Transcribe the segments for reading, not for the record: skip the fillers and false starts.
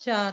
4।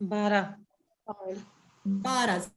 12। 12।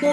2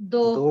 2 2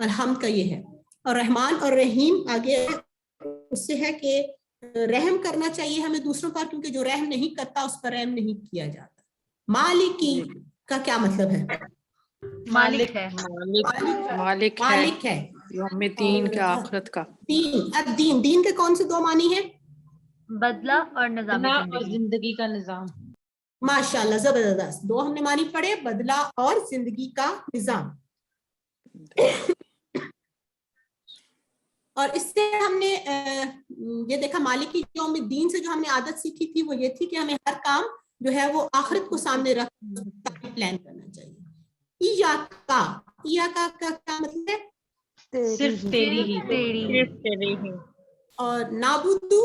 اور حمد کا یہ ہے. اور رحمان اور رحیم آگے اس سے ہے کہ رحم کرنا چاہیے ہمیں دوسروں پر, کیونکہ جو رحم نہیں کرتا اس پر رحم نہیں کیا جاتا. مالکی کا کیا مطلب ہے؟ مالک ہے. مالک ہے. یوم دین کا, آخرت کا. دین. اب دین کے کون سے دو معنی ہیں؟ بدلہ اور نظام بنا اور زندگی. زندگی کا نظام. ماشاءاللہ زبردست. دو ہم نے معنی پڑھے, بدلہ اور زندگی کا نظام. اور اس سے ہم نے یہ دیکھا مالکی یوم الدین سے جو ہم نے عادت سیکھی تھی وہ یہ تھی کہ ہمیں ہر کام جو ہے وہ آخرت کو سامنے رکھ پلان کرنا چاہیے. ایاکا کا کیا مطلب ہے؟ صرف تیری ہی. تیری اور نابودو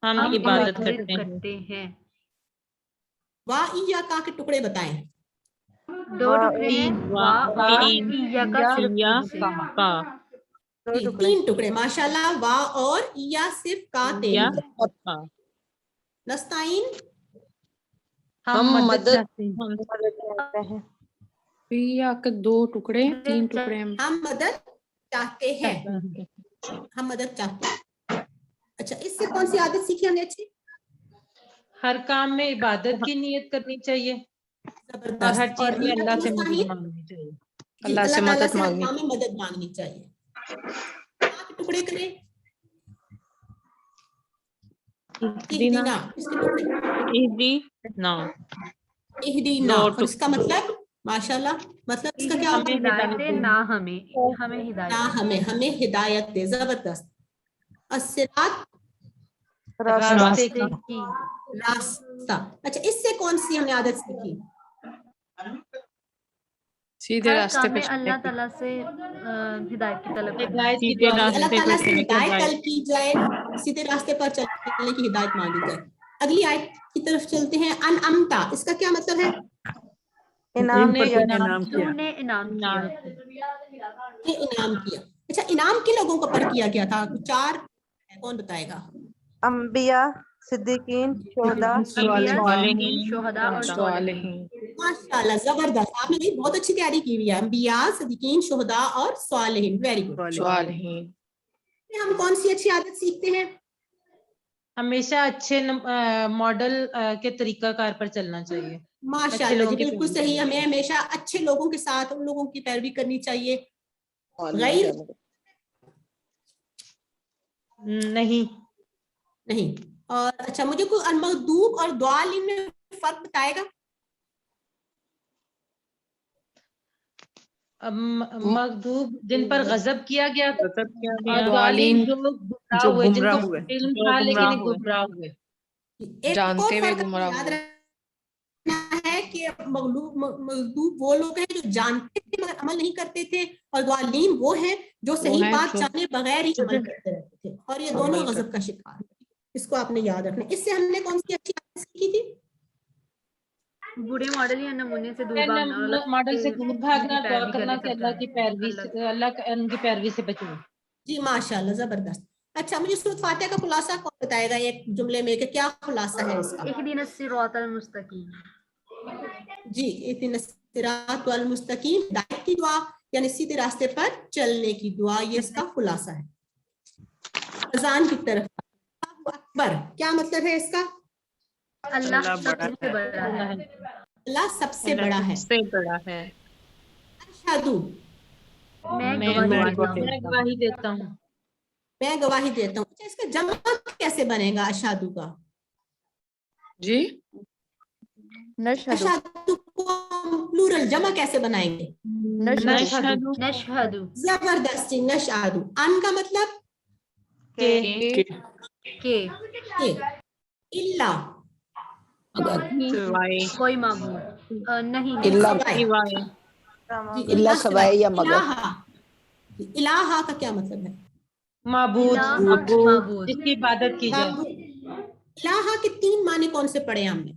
ہم عبادت کرتے ہیں. وا ایاکا کے ٹکڑے بتائیں. دو ٹکڑے ہیں. وا اور ایا کا صرف یا تین سے. کا. تین ٹکڑے. ماشاءاللہ. وا اور ایا صرف کا یا تین. کا. نستعین ہم مدد چاہتے ہیں. یا کے دو ٹکڑے, 3 ٹکڑے. ہم مدد چاہتے ہیں. ہم مدد چاہتے ہیں. اچھا, اس سے کون سی عادت سیکھی ہم نے اچھی؟ ہر کام میں عبادت کی نیت کرنی چاہیے اور زبردست. ہر چیز میں اللہ سے نستعین؟ مدد مانگنی چاہیے. جی, اللہ سے تعالیٰ مدد مانگنی. اللہ میں مدد مانگنی چاہیے. ٹکڑے کریں. اہدینا. اس کے ٹکڑے. اہدینا. اور اس کا مطلب ماشاءاللہ مطلب اس کا کیا ہوتا ہے؟ ہدایت دے, نہ ہمیں ہدایت نہ دے. ہمیں ہدایت دے. زبردست. الصراط راستے کی راستہ. اچھا, اس سے کون سی ہم نے عادت سیکھی؟ سیدھے ہر راستے کام پہ میں اللہ تعالیٰ سے ہدایت کی طلب کرنا. ہدایت کی سیدھے دعا اللہ تعالیٰ سے ہدایت کریں. طلب کی جائے, سیدھے راستے پر چلنے کی ہدایت مانگی جائے. اگلی آیت کی طرف چلتے ہیں. انعمتا, اس کا کیا مطلب ہے؟ انعام نے کیا. انعام تو کیا. نے انعام کیا. یہ انعام کیا. اچھا, انعام کے لوگوں کو پر کیا گیا تھا؟ 4 کون بتائے گا؟ انبیاء, صدیقین, شہداء. انبیاء, صدیقین, شہداء اور صالحین. ماشاءاللہ زبردست. آپ نے بھی بہت اچھی تیاری کی ہوئی ہے. انبیاء, صدیقین, شہداء اور صالحین. Very good. ہم کون سی اچھی عادت سیکھتے ہیں؟ ہمیشہ اچھے ماڈل کے طریقہ کار پر چلنا چاہیے. ماشاءاللہ جی, لوگوں کی بالکل پیروی صحیح. کرنی ہمیں ہمیشہ اچھے لوگوں کے ساتھ ان لوگوں کی پیروی کرنی چاہیے. غیر نہیں. اور اچھا, مجھے کوئی المغضوب اور ضالین میں فرق بتائے گا؟ مغضوب جن پر غضب کیا گیا اور ضالین جو گمراہ جو ہوئے, جن گمراہ کو ہوئے. علم تھا لیکن گمراہ ہوئے. ایک جانتے اور ہوئے فرق گمراہ یاد ہوئے. رکھنا ہے کہ مغضوب وہ لوگ ہیں جو جانتے تھے مگر عمل نہیں کرتے تھے, اور ضالین وہ ہیں جو صحیح ہیں بات جو جانے بغیر ہی عمل کرتے رہتے تھے, اور یہ دونوں عمل غضب کا شکار. اس کو آپ نے یاد رکھنا. اس سے ہم نے کون سی اچھی عادت سیکھی تھی؟ برے ماڈل یا نمونے سے دور بھاگنا. ماڈل سے دور بھاگنا, دعا کرنا کہ اللہ کی پیروی اللہ سے, اللہ ان کی پیروی سے بچنا. جی ماشاءاللہ زبردست. اچھا, مجھے سورۃ فاتحہ کا خلاصہ کون بتائے گا ایک جملے میں, کہ کیا خلاصہ ہے اس کا؟ اہدنا الصراط المستقیم. جی, اہدنا الصراط المستقیم, ہدایت کی دعا یعنی سیدھے راستے پر چلنے کی دعا, یہ اس کا خلاصہ ہے. اذان کی طرف. اللہ اکبر کیا مطلب ہے اس کا؟ اللہ سب سے بڑا ہے. اللہ سب سے بڑا ہے. اشہدو, میں گواہی دیتا ہوں. میں گواہی دیتا ہوں. اچھا, اس کا جمع کیسے بنے گا اشہدو کا؟ جی, اشہدو کو پلورل جمع کیسے بنائیں گے؟ نشہدو. زبردست. نشہدو. ان کا مطلب کہ اللہ کوئی معبود نہیں ہے. اللہ سوائے یا مگر. الہا کا کیا مطلب ہے؟ معبود, معبود. جس کی عبادت کی جائے. الہا کے 3 معنی کون سے پڑھے ہم نے؟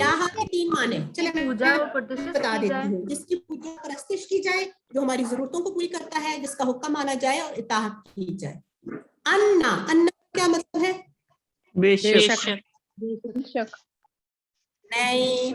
الہا کے 3 معنی چلے پوجا اور پرستش بتا کی جائے. دیتی ہوں. جس کی پوجا پرستش کی جائے, جو ہماری ضرورتوں کو پوری کرتا ہے, جس کا حکم مانا جائے اور اطاعت کی جائے. انا کیا مطلب ہے؟ بے شک. نہیں,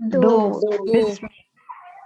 2।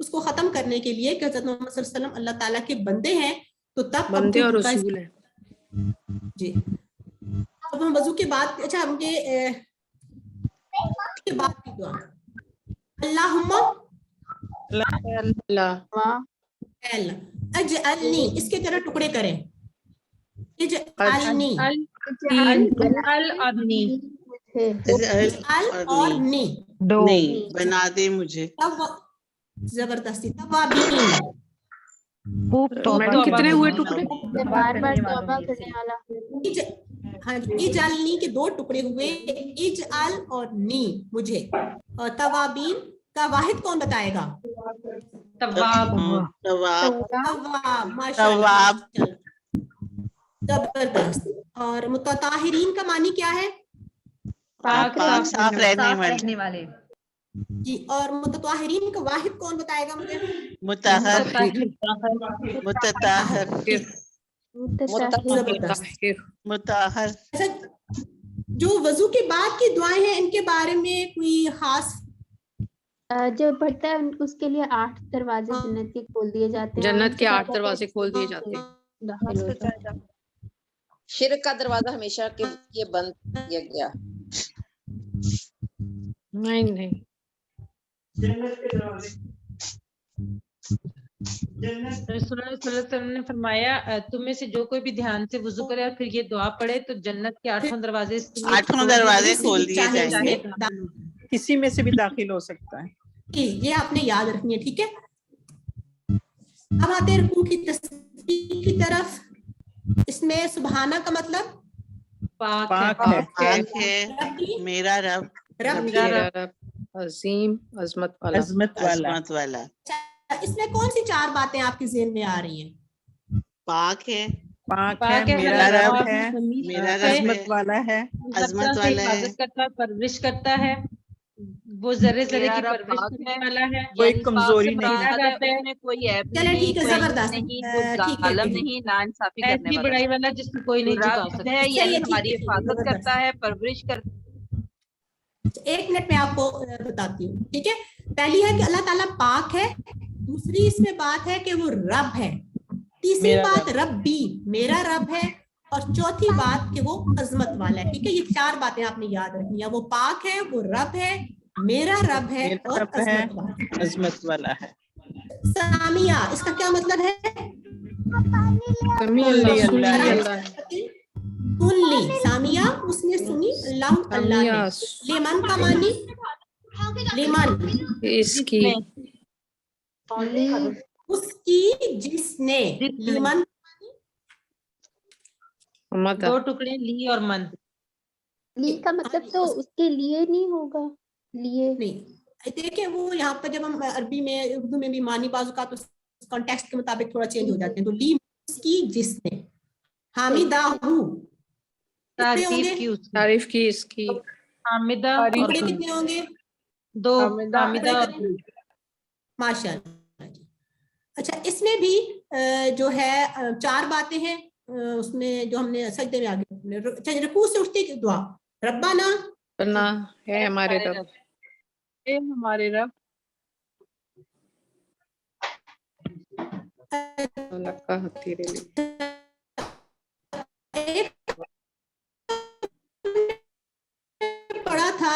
اس کو ختم کرنے کے لیے کہ حضرت محمد صلی اللہ علیہ وسلم اللہ تعالیٰ کے بندے ہیں، تو تب بندے اور رسول ہیں. جی اب ہم وضو کے بعد، اچھا ہم کے بعد کی دعا، اللہم اجعلنی، اس کے طرح ٹکڑے کریں، اجعلنی اور نی بنا دے مجھے، زبردستی، توابین، میڈم کتنے ہوئے ٹکڑے؟ بار بار توبہ کرنے والا. اجعلنی کے 2 ٹکڑے ہوئے، اجعل اور نی مجھے، اور توابین کا واحد کون بتائے گا؟ تواب. تواب، ماشاءاللہ، زبردست. اور متطہرین کا معنی کیا ہے؟ پاک صاف رہنے والے. جی، اور متطہرین کا واحد کون بتائے گا مجھے؟ مطہر، متطہر، زبردست. مطہر. جو وضو کے بعد کی دعائیں ہیں ان کے بارے میں کوئی خاص؟ جو پڑھتا ہے اس کے لیے 8 دروازے جنت کے کھول دیے جاتے ہیں. جنت کے 8 دروازے کھول دیے جاتے ہیں. شرک کا دروازہ ہمیشہ کے لیے بند کیا گیا. نہیں رسول اللہ صلی اللہ علیہ وسلم نے فرمایا تم میں سے جو کوئی بھی دھیان سے وضو کرے اور پھر یہ دعا پڑھے تو جنت کے 8 دروازے کھول دیے جائیں گے، کسی میں سے بھی داخل ہو سکتا ہے. یہ آپ نے یاد رکھنی ہے، ٹھیک ہے. اب آتے ہیں رکوع کی تسبیح کی طرف. اس میں سبحانہ کا مطلب پاک ہے میرا رب، میرا رب عظیم، عظمت والا. اس میں کون سی 4 باتیں آپ کے ذہن میں آ رہی ہیں؟ پاک ہے، میرا رب ہے، عظمت والا ہے، حفاظت کرتا ہے، پرورش کرتا ہے، وہ ذرے ذرے کی پرورش کرنے والا ہے، کوئی کمزوری نہیں، چلے ٹھیک ہے، زبردست، ایسی بڑائی والا جس کو کوئی نہیں جھکا سکتا. ہماری حفاظت کرتا ہے، پرورش کرتا ہے. 1 منٹ میں آپ کو بتاتی ہوں، ٹھیک ہے. پہلی ہے کہ اللہ تعالیٰ پاک ہے، دوسری اس میں بات ہے کہ وہ رب ہے، تیسری بات ربی، میرا رب ہے، اور چوتھی بات کہ وہ عظمت والا ہے. ٹھیک ہے، یہ 4 باتیں آپ نے یاد رکھنی ہے. وہ پاک ہے، وہ رب ہے، میرا رب ہے اور عظمت والا ہے. سامیہ، اس کا کیا مطلب ہے؟ سن لی. سامیہ اس نے سنی، اللہ نے. لیمن کا معنی، لیمن اس کی، اس کی جس نے. لیمن 2 ٹکڑے لی اور مند. لی کا مطلب تو اس کے لیے نہیں ہوگا، لیے نہیں. دیکھیں وہ یہاں پر جب ہم عربی میں، اردو میں بھی معنی بعض اوقات کانٹیکسٹ کے مطابق تھوڑا چینج ہو جاتے ہیں. تو لی اس کی جس نے، حامدہ تعریف کی اس کی، حامدہ ٹکڑے کتنے ہوں گے؟ 2. حامدہ اور ماشاء اللہ. اچھا، اس میں بھی جو ہے 4 باتیں ہیں. اس میں جو ہم نے سجدے میں آگے رکوع سے اٹھتے کی دعا، ربنا کرنا ہے ہمارے رب، اے ہمارے رب، اللہ کا حق تیرے لیے. پڑھا تھا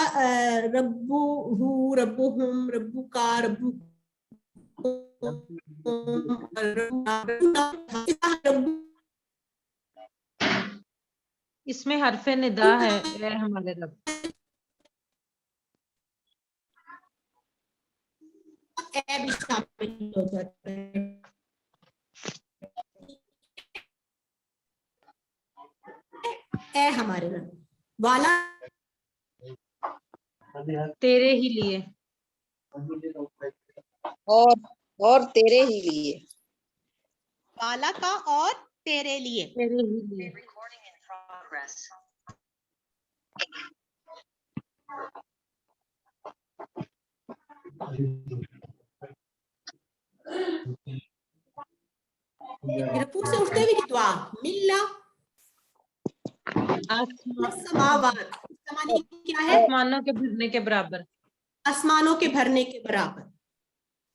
ربو ہو، ربو ہم، ربو کا، ربو اس میں حرف ندا ہے، اے ہمارے رب. اے بھی شامل ہو جاتا ہے. اے ہمارے رب، والا تیرے ہی لیے، اور تیرے ہی لیے، والا کا اور تیرے لیے. تیرے ہی لیے. رکوع سے اٹھتے ہوئے کی دعا، ملا سماوات، سمانی کیا ہے؟ آسمانوں کے بھرنے کے برابر. آسمانوں کے بھرنے کے برابر.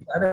11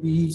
20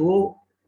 2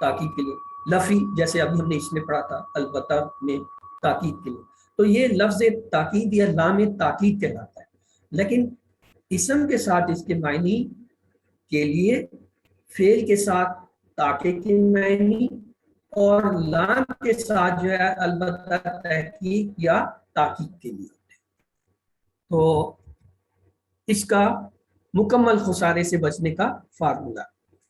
تاکید کے لیے. لفی جیسے ابھی ہم نے اس میں پڑھا تھا البتہ میں تاکید کے لیے. تو یہ لفظ تاکید یا لام تاکید کہلاتا ہے. لیکن اسم کے ساتھ اس کے معنی کے لیے فعل کے ساتھ تاکید کے معنی اور لام کے ساتھ جو ہے البتہ تحقیق یا تاکید کے لیے ہوتے ہیں. تو اس کا مکمل خسارے سے بچنے کا فارمولا.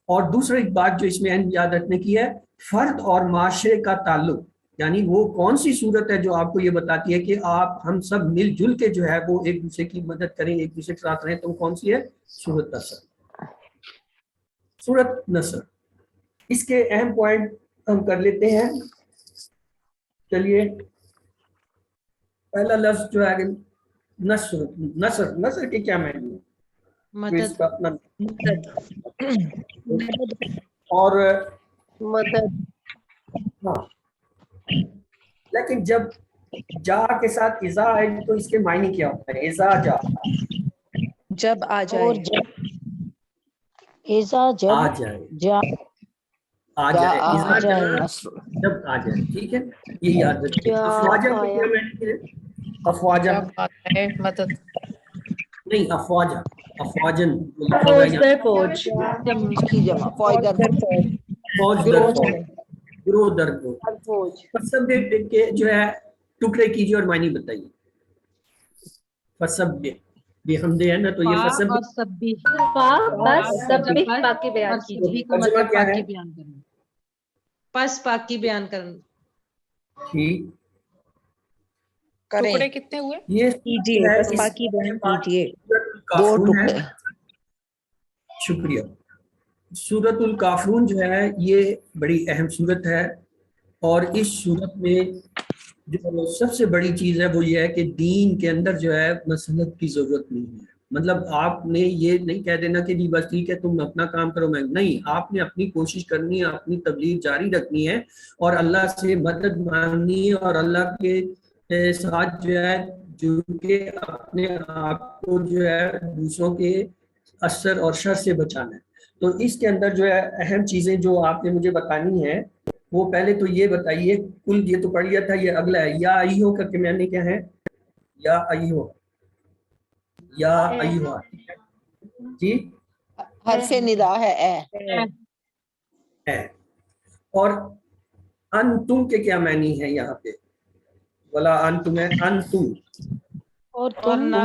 اور دوسری بات جو اس میں یاد رکھنے کی ہے، فرد اور معاشرے کا تعلق، یعنی وہ کون سی صورت ہے جو آپ کو یہ بتاتی ہے کہ آپ ہم سب مل جل کے جو ہے وہ ایک دوسرے کی مدد کریں، ایک دوسرے کے ساتھ رہیں. تو کون سی ہے؟ سورت نصر. سورت نصر. اس کے اہم پوائنٹ ہم کر لیتے ہیں. چلیے پہلا لفظ جو ہے نصر. نصر نصر کے کیا معنی ہے؟ مدد. اور مدد. ہاں، لیکن جب جا کے ساتھ ازا آئے تو اس کے معنی کیا ہوتا ہے؟ ازا جا، جب آ جائے. ایزا آ جب جائے، جا آ جائے، ازا جا نصر. جب آ جائے. ٹھیک ہے، یہ یاد رکھیے. جا افواجہ کا آیا. کیا معنی ہے؟ افواجہ جب آتا ہے مدد. نہیں، افواجہ، افواجن لکھا ہوا ہے یہاں. فوج. کی جمع فوج در فوج در فوج، گروہ در گروہ. فوج. فسب کے جو ہے ٹکڑے کیجیے اور معنی بتائیے. فسب بے حمدے ہے نا، تو یہ فسب اور سبی بس سبھی باقی بیان اور کیجیے. سبی کا ترجمہ مطلب کیا ہے؟ پاکی بیان کرنا. پس پاکی بیان کرنا. ٹھیک. ٹکڑے کتنے ہوئے؟ یہ کیجیے، بس باقی بیان کیجیے. دو ٹکڑے. شکریہ. سورت الکافرون جو ہے یہ بڑی اہم سورت ہے، اور اس سورت میں جو سب سے بڑی چیز ہے وہ یہ ہے کہ دین کے اندر جو ہے مسلط کی ضرورت نہیں ہے. مطلب آپ نے یہ نہیں کہہ دینا کہ جی بس ٹھیک ہے تم اپنا کام کرو، میں نہیں. آپ نے اپنی کوشش کرنی ہے، اپنی تبلیغ جاری رکھنی ہے، اور اللہ سے مدد مانگنی ہے، اور اللہ کے ساتھ جو ہے جو کہ اپنے آپ کو جو ہے دوسروں کے اثر اور شر سے بچانا ہے. تو اس کے اندر جو ہے اہم چیزیں جو آپ نے مجھے بتانی ہیں، وہ پہلے تو یہ بتائیے، کل یہ تو پڑھ لیا تھا، یہ اگلا ہے یا ایہو کر کے میں نے کیا ہے؟ یا ایہو، یا ایہو. جی حرف ندا ہے ہے. اور انتم کے کیا معنی ہے یہاں پہ؟ ولا انتم ہے، انتم اور نہ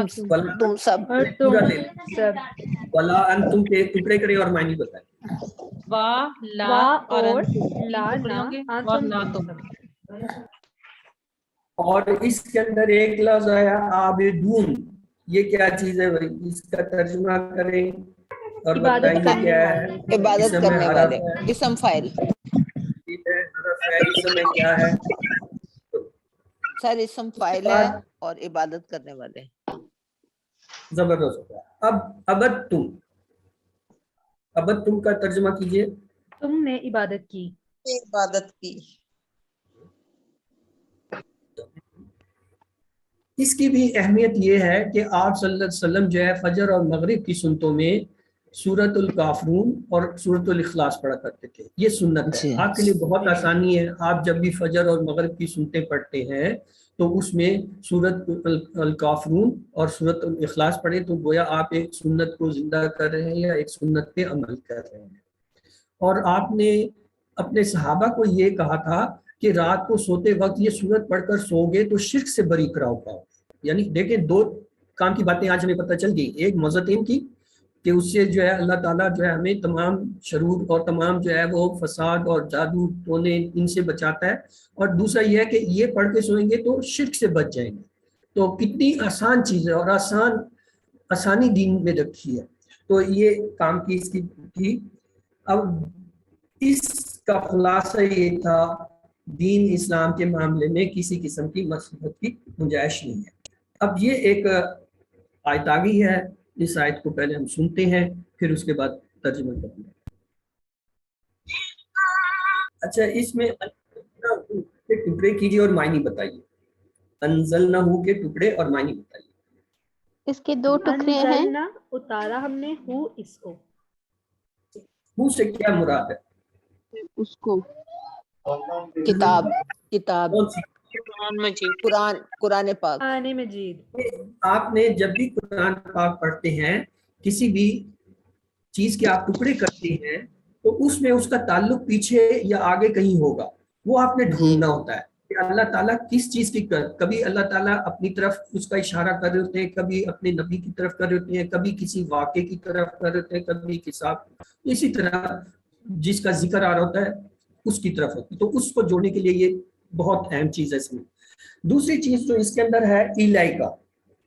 تم سب. پورا لے لیں. ولا انتم کے ٹکڑے کریں اور معنی بتائیں. وا لا اور لا اور نہ تم. اور اس کے اندر ایک لفظ آیا عابدون. یہ کیا چیز ہے بھائی؟ اس کا ترجمہ کریں اور بتائیں یہ کیا ہے؟ عبادت کرنے والے. اسم فاعل. اسم میں کیا ہے؟ سر اسم فاعل ہے اور عبادت کرنے والے. زبردست. اب عبدتم، عبدتم کا ترجمہ کیجئے. تم نے عبادت کی. عبادت کی. اس کی بھی اہمیت یہ ہے کہ آپ صلی اللہ علیہ وسلم جو ہے فجر اور مغرب کی سنتوں میں سورت الکافرون اور سورت الاخلاص پڑھا کرتے تھے. یہ سنت ہے. آپ کے لیے بہت آسانی ہے، آپ جب بھی فجر اور مغرب کی سنتیں پڑھتے ہیں تو اس میں سورت الکافرون اور سورت الاخلاص پڑھیں، تو گویا آپ ایک سنت کو زندہ کر رہے ہیں یا ایک سنت پہ عمل کر رہے ہیں. اور آپ نے اپنے صحابہ کو یہ کہا تھا کہ رات کو سوتے وقت یہ سورت پڑھ کر سو گے تو شرک سے بری کراؤ پاؤ. یعنی دیکھیں دو کام کی باتیں آج ہمیں پتہ چل گئی. ایک مذہب کی کہ اس سے جو ہے اللہ تعالیٰ جو ہے ہمیں تمام شرور اور تمام جو ہے وہ فساد اور جادو ٹونے ان سے بچاتا ہے، اور دوسرا یہ ہے کہ یہ پڑھ کے سوئیں گے تو شرک سے بچ جائیں گے. تو کتنی آسان چیز ہے اور آسانی دین میں رکھی ہے. تو یہ کام کی اس کی تھی. اب اس کا خلاصہ یہ تھا، دین اسلام کے معاملے میں کسی قسم کی مصلحت کی گنجائش نہیں ہے. اب یہ ایک آیت آ گئی ہے، اس آیت کو پہلے ہم سنتے ہیں پھر اس کے بعد ترجمہ کرتے ہیں. اچھا، اس میں ٹکڑے کیجیے اور معنی بتائیے. انزلنہ کے ٹکڑے اور معنی بتائیے. اس کے دو ٹکڑے ہیں. اتارا ہم نے ہو اس کو. ہو سے کیا مراد ہے؟ اس کو کتاب کتاب کون سی؟ قرآن پاک. قرآن مجید. آپ نے جب بھی قرآن پاک پڑھتے ہیں، کسی بھی چیز کے آپ ٹکڑے کرتے ہیں تو اس میں اس کا تعلق پیچھے یا آگے کہیں ہوگا، وہ آپ نے ڈھونڈنا ہوتا ہے کہ اللہ تعالیٰ کس چیز کی کبھی اللہ تعالیٰ اپنی طرف اس کا اشارہ کر رہے ہوتے ہیں، کبھی اپنے نبی کی طرف کر رہے ہوتے ہیں، کبھی کسی واقعے کی طرف کر رہے ہوتے ہیں، کبھی کتاب، اسی طرح جس کا ذکر آ رہا ہوتا ہے اس کی طرف ہوتی ہے. تو اس کو جوڑنے کے لیے یہ بہت اہم چیز ہے اس میں. دوسری چیز جو اس کے اندر ہے الہی کا.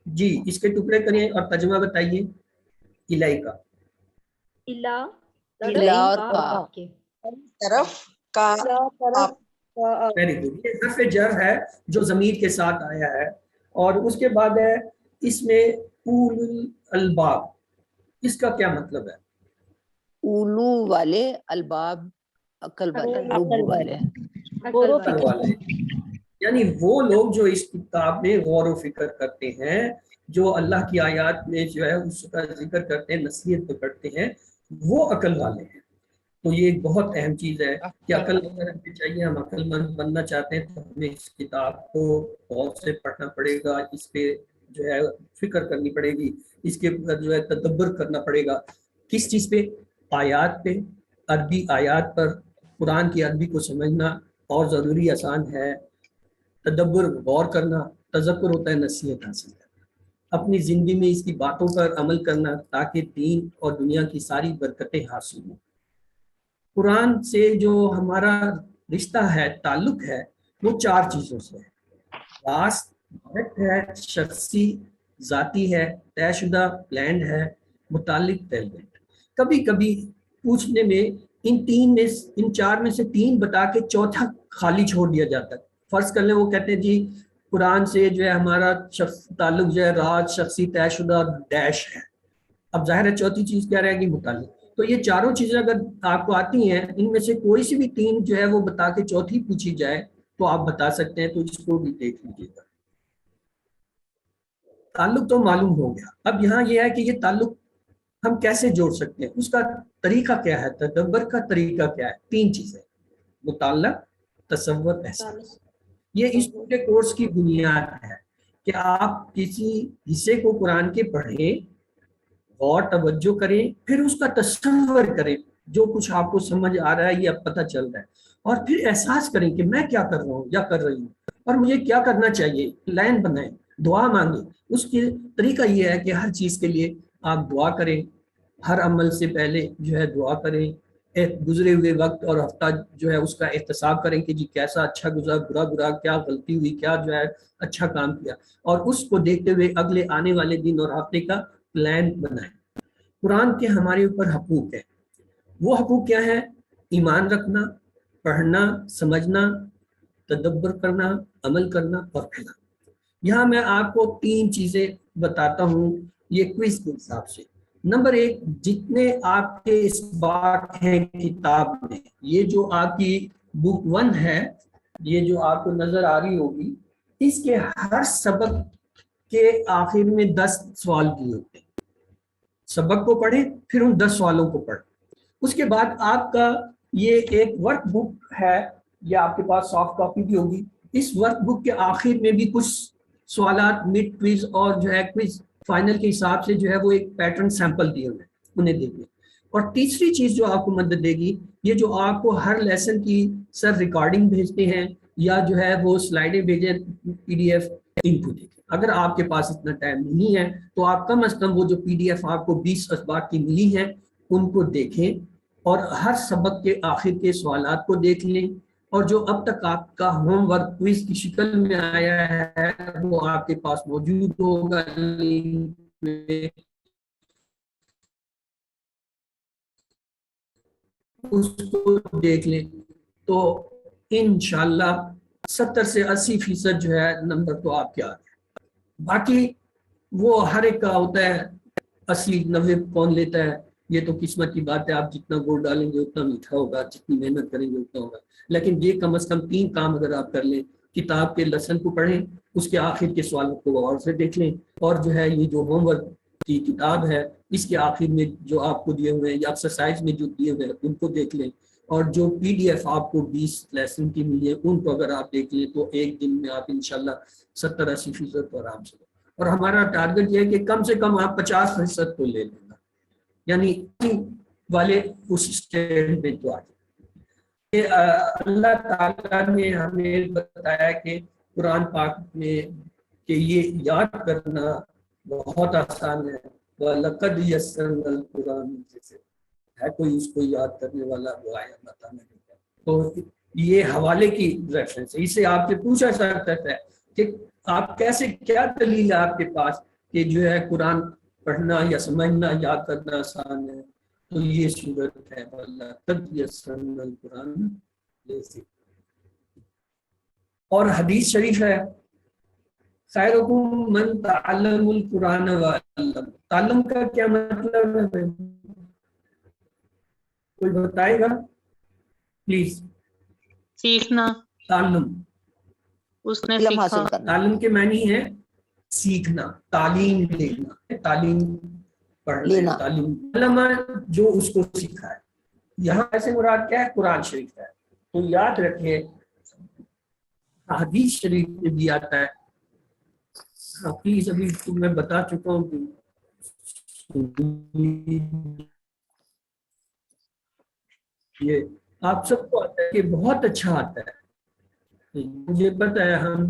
جی اس کے ٹکڑے کریں اور ترجمہ بتائیے. الہی کا طرف کا. Very good. یہ حرف جر ہے جو ضمیر کے ساتھ آیا ہے، اور اس کے بعد ہے اس میں اولو الالباب. اس کا کیا مطلب ہے؟ اولو والے، الباب عقل والے. یعنی وہ لوگ جو اس کتاب میں غور و فکر کرتے ہیں، جو اللہ کی آیات میں جو ہے اس کا ذکر کرتے ہیں، نصیحت کرتے ہیں، وہ عقل والے ہیں. تو یہ ایک بہت اہم چیز ہے کہ عقل رکھنی چاہیے. ہم عقل مند بننا چاہتے ہیں تو ہمیں اس کتاب کو غور سے پڑھنا پڑے گا، اس پہ جو ہے فکر کرنی پڑے گی، اس کے جو ہے تدبر کرنا پڑے گا. کس چیز پہ؟ آیات پہ، عربی آیات پر. قرآن کی عربی کو سمجھنا اور ضروری آسان ہے. تدبر، غور کرنا، تذکر ہوتا ہے نصیحت حاصل کرنا، اپنی زندگی میں اس کی باتوں پر عمل کرنا تاکہ دین اور دنیا کی ساری برکتیں حاصل ہوں. قرآن سے جو ہمارا رشتہ ہے، تعلق ہے، وہ 4 چیزوں سے ہے. خاص ہے، شخصی ذاتی ہے، طے شدہ پلانڈ ہے، متعلق ریلیونٹ. کبھی کبھی پوچھنے میں ان 4 میں سے 3 بتا کے چوتھا خالی چھوڑ دیا جاتا ہے. فرض کر لیں وہ کہتے ہیں جی قرآن سے جو ہے ہمارا تعلق جو ہے راز، شخصی، طے شدہ ڈیش ہے. اب ظاہر ہے چوتھی چیز کیا رہے گی؟ متعلق. تو یہ 4 چیزیں اگر آپ کو آتی ہیں، ان میں سے کوئی سی بھی 3 جو ہے وہ بتا کے چوتھی پوچھی جائے تو آپ بتا سکتے ہیں. تو اس کو بھی دیکھ لیجیے گا. تعلق تو معلوم ہو گیا. اب یہاں یہ ہے کہ یہ تعلق ہم کیسے جوڑ سکتے ہیں، اس کا طریقہ کیا ہے، تدبر کا طریقہ کیا ہے. 3 چیزیں: مطالعہ، تصور، احساس. یہ اس پورے کورس کی بنیاد ہے کہ آپ کسی حصے کو قرآن کے پڑھیں، غور توجہ کریں، پھر اس کا تصور کریں، جو کچھ آپ کو سمجھ آ رہا ہے یا پتہ چل رہا ہے، اور پھر احساس کریں کہ میں کیا کر رہا ہوں یا کر رہی ہوں اور مجھے کیا کرنا چاہیے. لائن بنائیں، دعا مانگیں. اس کے طریقہ یہ ہے کہ ہر چیز کے لیے آپ دعا کریں، ہر عمل سے پہلے جو ہے دعا کریں. گزرے ہوئے وقت اور ہفتہ جو ہے اس کا احتساب کریں کہ جی کیسا اچھا گزرا، برا، کیا غلطی ہوئی، کیا جو ہے اچھا کام کیا، اور اس کو دیکھتے ہوئے اگلے آنے والے دن اور ہفتے کا پلان بنائیں. قرآن کے ہمارے اوپر حقوق ہیں. وہ حقوق کیا ہیں؟ ایمان رکھنا، پڑھنا، سمجھنا، تدبر کرنا، عمل کرنا اور پھیلانا. یہاں میں آپ کو 3 چیزیں بتاتا ہوں یہ کوئز کے حساب سے. نمبر 1، جتنے آپ کے اس بات ہیں کتاب میں، یہ جو آپ کی بک 1 ہے، یہ جو آپ کو نظر آ رہی ہوگی، اس کے ہر سبق کے آخر میں 10 سوال دیے ہوتے ہیں. سبق کو پڑھیں، پھر ان 10 سوالوں کو پڑھیں. اس کے بعد آپ کا یہ ایک ورک بک ہے، یہ آپ کے پاس سافٹ کاپی بھی ہوگی. اس ورک بک کے آخر میں بھی کچھ سوالات مڈ کوئز اور جو ہے کوئز فائنل کے حساب سے جو ہے وہ ایک پیٹرن سیمپل دیے ہوئے، انہیں دیکھیں. اور تیسری چیز جو آپ کو مدد دے گی، یہ جو آپ کو ہر لیسن کی سر ریکارڈنگ بھیجتے ہیں یا جو ہے وہ سلائیڈیں بھیجیں PDF، ان کو دیکھیں. اگر آپ کے پاس اتنا ٹائم نہیں ہے تو آپ کم از کم وہ جو PDF آپ کو 20 اسباق کی ملی ہیں ان کو دیکھیں، اور ہر سبق کے آخر کے سوالات کو دیکھ لیں. اور جو اب تک آپ کا ہوم ورک کوئز کی شکل میں آیا ہے وہ آپ کے پاس موجود ہوگا، اس کو دیکھ لیں. تو انشاءاللہ 70 سے 80% جو ہے نمبر تو آپ کے آ گئے. باقی وہ ہر ایک کا ہوتا ہے، 80-90 کون لیتا ہے، یہ تو قسمت کی بات ہے. آپ جتنا گڑ ڈالیں گے اتنا میٹھا ہوگا، جتنی محنت کریں گے اتنا ہوگا. لیکن یہ کم از کم 3 کام اگر آپ کر لیں، کتاب کے لیسن کو پڑھیں، اس کے آخر کے سوالوں کو غور سے دیکھ لیں، اور جو ہے یہ جو ہوم ورک کی کتاب ہے اس کے آخر میں جو آپ کو دیے ہوئے ہیں یا ایکسرسائز میں جو دیے ہوئے ہیں ان کو دیکھ لیں، اور جو PDF آپ کو 20 لیسن کی ملی ہے ان کو اگر آپ دیکھ لیں تو ایک دن میں آپ انشاءاللہ 70-80% پر آرام سے. اور ہمارا ٹارگٹ یہ ہے کہ کم سے کم آپ 50% کو لے لینا، یعنی والے اس اسٹیج پہ تو آ جائیں. اللہ تعالیٰ نے ہمیں بتایا کہ قرآن پاک میں کہ یہ یاد کرنا بہت آسان ہے. وَلَقَدْ يَسَّرْنَا الْقُرْآنَ جیسے ہے کوئی اس کو یاد کرنے والا وہ آیا بتانے کا. تو یہ حوالے کی ریفرنس ہے. اسے آپ سے پوچھا جاتا ہے کہ آپ کیسے، کیا دلیل ہے آپ کے پاس کہ جو ہے قرآن پڑھنا یا سمجھنا یاد کرنا آسان ہے؟ تو یہ صورت ہے وَلَقَدْ يَسَّرْنَا الْقُرْآنَ لِلذِّكْرِ. اور حدیث شریف ہے خیرکم من تعلم القرآن وعلم. تعلم کا کیا مطلب ہے؟ کوئی بتائے گا پلیز؟ سیکھنا. تعلم اس نے علم سیکھا. حاصل کرنا. تعلم کے معنی ہے سیکھنا، تعلیم لینا، تعلیم پڑھنا، تعلیم علم جو اس کو سیکھا ہے. یہاں ایسے مراد کیا ہے؟ قرآن شریف ہے. تو یاد رکھیں حدیث شریف میں بھی آتا ہے. پلیز ابھی میں بتا چکا ہوں یہ آپ سب کو آتا ہے کہ بہت اچھا آتا ہے. مجھے پتہ ہے ہم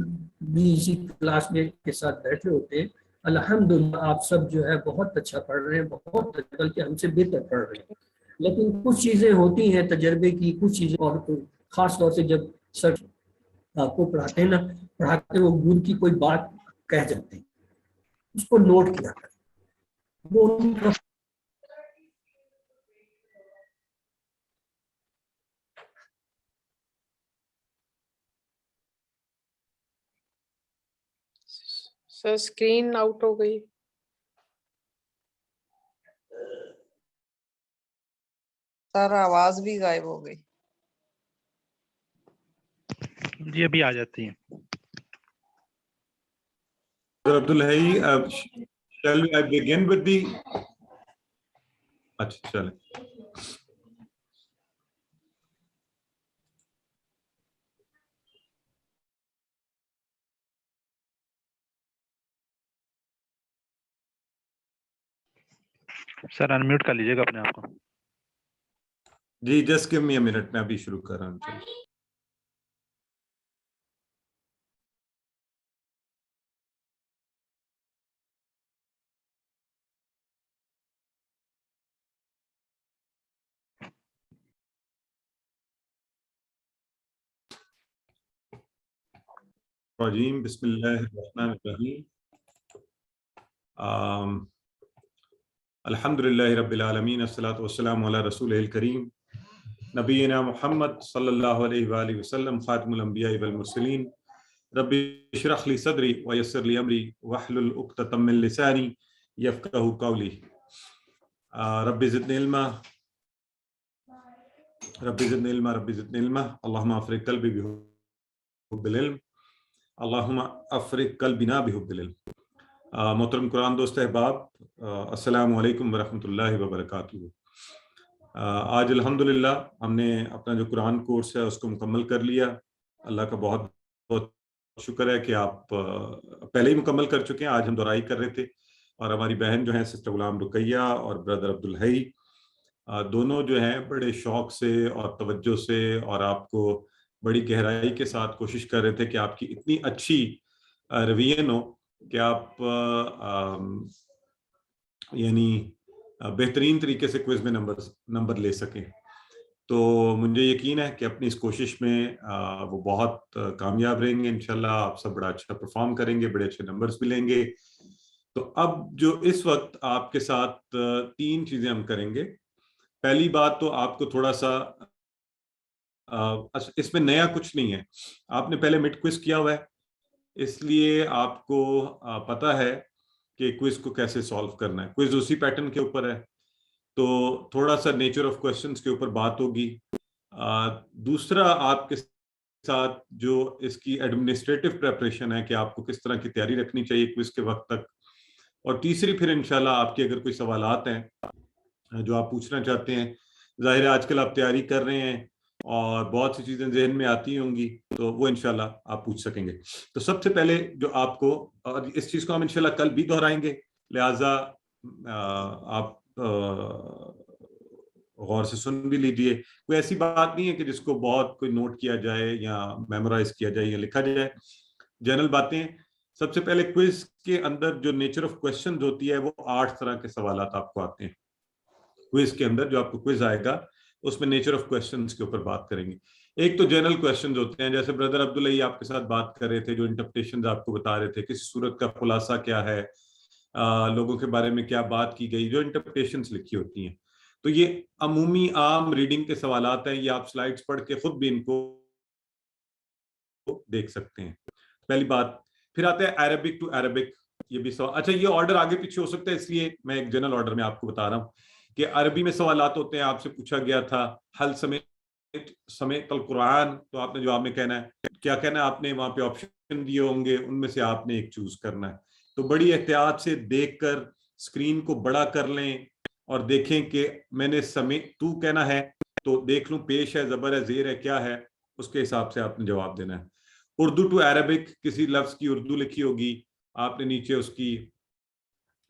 بھی اسی کلاس میں کے ساتھ بیٹھے ہوتے ہیں. الحمدللہ آپ سب جو ہے بہت اچھا پڑھ رہے ہیں، بہت بلکہ ہم سے بہتر پڑھ رہے ہیں. لیکن کچھ چیزیں ہوتی ہیں تجربے کی، کچھ چیزیں، اور خاص طور سے جب سر آپ کو پڑھاتے ہیں نا، پڑھاتے وہ گور کی کوئی بات کہہ جاتے ہیں، اس کو نوٹ کیا کریں. وہ ان کا سر اسکرین آؤٹ ہو گئی. سر آواز بھی غائب ہو گئی. جی ابھی آ جاتی ہیں. Abdul Hai shall I begin with the اچھا چلیں. سر انمیوٹ کر لیجیے گا اپنے آپ کو. جی just give me a minute, میں ابھی شروع کر رہا ہوں. رجیم بسم اللہ الرحمن الرحیم. الحمدللہ رب العالمین، الصلاۃ والسلام علی رسول الکریم نبینا محمد صلی اللہ علیہ وآلہ وسلم، خاتم الانبیاء والمرسلین. رب اشرح لی صدری ویسر لی امری واحلل عقدۃ من لسانی یفقہوا قولی. رب زدنی علما رب زدنی علما رب زدنی علما. اللہم افرغ قلبی بحب العلم، اللہم افرغ قلبنا بحب العلم. محترم قرآن دوست احباب، السلام علیکم ورحمۃ اللہ وبرکاتہ. آج الحمدللہ ہم نے اپنا جو قرآن کورس ہے اس کو مکمل کر لیا. اللہ کا بہت بہت شکر ہے کہ آپ پہلے ہی مکمل کر چکے ہیں. آج ہم دہرائی کر رہے تھے اور ہماری بہن جو ہیں سسٹر غلام رقیہ اور بردر عبدالحی دونوں جو ہیں بڑے شوق سے اور توجہ سے اور آپ کو بڑی گہرائی کے ساتھ کوشش کر رہے تھے کہ آپ کی اتنی اچھی رویین ہو کہ آپ یعنی بہترین طریقے سے کوئز میں نمبر لے سکیں. تو مجھے یقین ہے کہ اپنی اس کوشش میں وہ بہت کامیاب رہیں گے انشاءاللہ. آپ سب بڑا اچھا پرفارم کریں گے، بڑے اچھے نمبرز بھی لیں گے. تو اب جو اس وقت آپ کے ساتھ 3 چیزیں ہم کریں گے. پہلی بات تو آپ کو تھوڑا سا اس میں نیا کچھ نہیں ہے، آپ نے پہلے مڈ کوئز کیا ہوا ہے، اس لیے آپ کو پتہ ہے کہ کوئز کو کیسے سالو کرنا ہے. کوئز اسی پیٹرن کے اوپر ہے تو تھوڑا سا نیچر آف کویسچنز کے اوپر بات ہوگی. دوسرا آپ کے ساتھ جو اس کی ایڈمنسٹریٹو پریپریشن ہے کہ آپ کو کس طرح کی تیاری رکھنی چاہیے کوئز کے وقت تک. اور تیسری پھر انشاءاللہ آپ کے اگر کوئی سوالات ہیں جو آپ پوچھنا چاہتے ہیں ظاہر ہے آج کل آپ تیاری کر رہے ہیں اور بہت سی چیزیں ذہن میں آتی ہوں گی تو وہ انشاءاللہ آپ پوچھ سکیں گے. تو سب سے پہلے جو آپ کو، اور اس چیز کو ہم انشاءاللہ کل بھی دہرائیں گے، لہٰذا آپ غور سے سن بھی لیجیے. کوئی ایسی بات نہیں ہے کہ جس کو بہت کوئی نوٹ کیا جائے یا میمورائز کیا جائے یا لکھا جائے، جنرل باتیں. سب سے پہلے کوئز کے اندر جو نیچر آف کویسچنز ہوتی ہے وہ 8 طرح کے سوالات آپ کو آتے ہیں. کوئز کے اندر جو آپ کو کوئز آئے گا اس میں نیچر آف کویسچنز کے اوپر بات کریں گے. ایک تو جنرل کویسچنز ہوتے ہیں، جیسے بردر عبداللہ یہ آپ کے ساتھ بات کر رہے تھے، جو انٹرپریٹیشنز آپ کو بتا رہے تھے، کسی صورت کا خلاصہ کیا ہے، لوگوں کے بارے میں کیا بات کی گئی، جو انٹرپریٹیشنز لکھی ہوتی ہیں. تو یہ عمومی عام ریڈنگ کے سوالات ہیں، یہ آپ سلائیڈز پڑھ کے خود بھی ان کو دیکھ سکتے ہیں. پہلی بات. پھر آتے ہیں عربک ٹو عربک، یہ بھی سوال. اچھا، یہ آرڈر آگے پیچھے ہو سکتا ہے، اس لیے میں ایک جنرل آرڈر میں آپ کو بتا رہا ہوں کہ عربی میں سوالات ہوتے ہیں. آپ سے پوچھا گیا تھا حل سمیت القرآن، تو آپ نے جواب میں کہنا ہے کیا کہنا ہے. آپ نے وہاں پہ آپشن دیے ہوں گے، ان میں سے آپ نے ایک چوز کرنا ہے. تو بڑی احتیاط سے دیکھ کر اسکرین کو بڑا کر لیں اور دیکھیں کہ میں نے تو کہنا ہے تو دیکھ لوں پیش ہے، زبر ہے، زیر ہے، کیا ہے، اس کے حساب سے آپ نے جواب دینا ہے. اردو ٹو عربک، کسی لفظ کی اردو لکھی ہوگی، آپ نے نیچے اس کی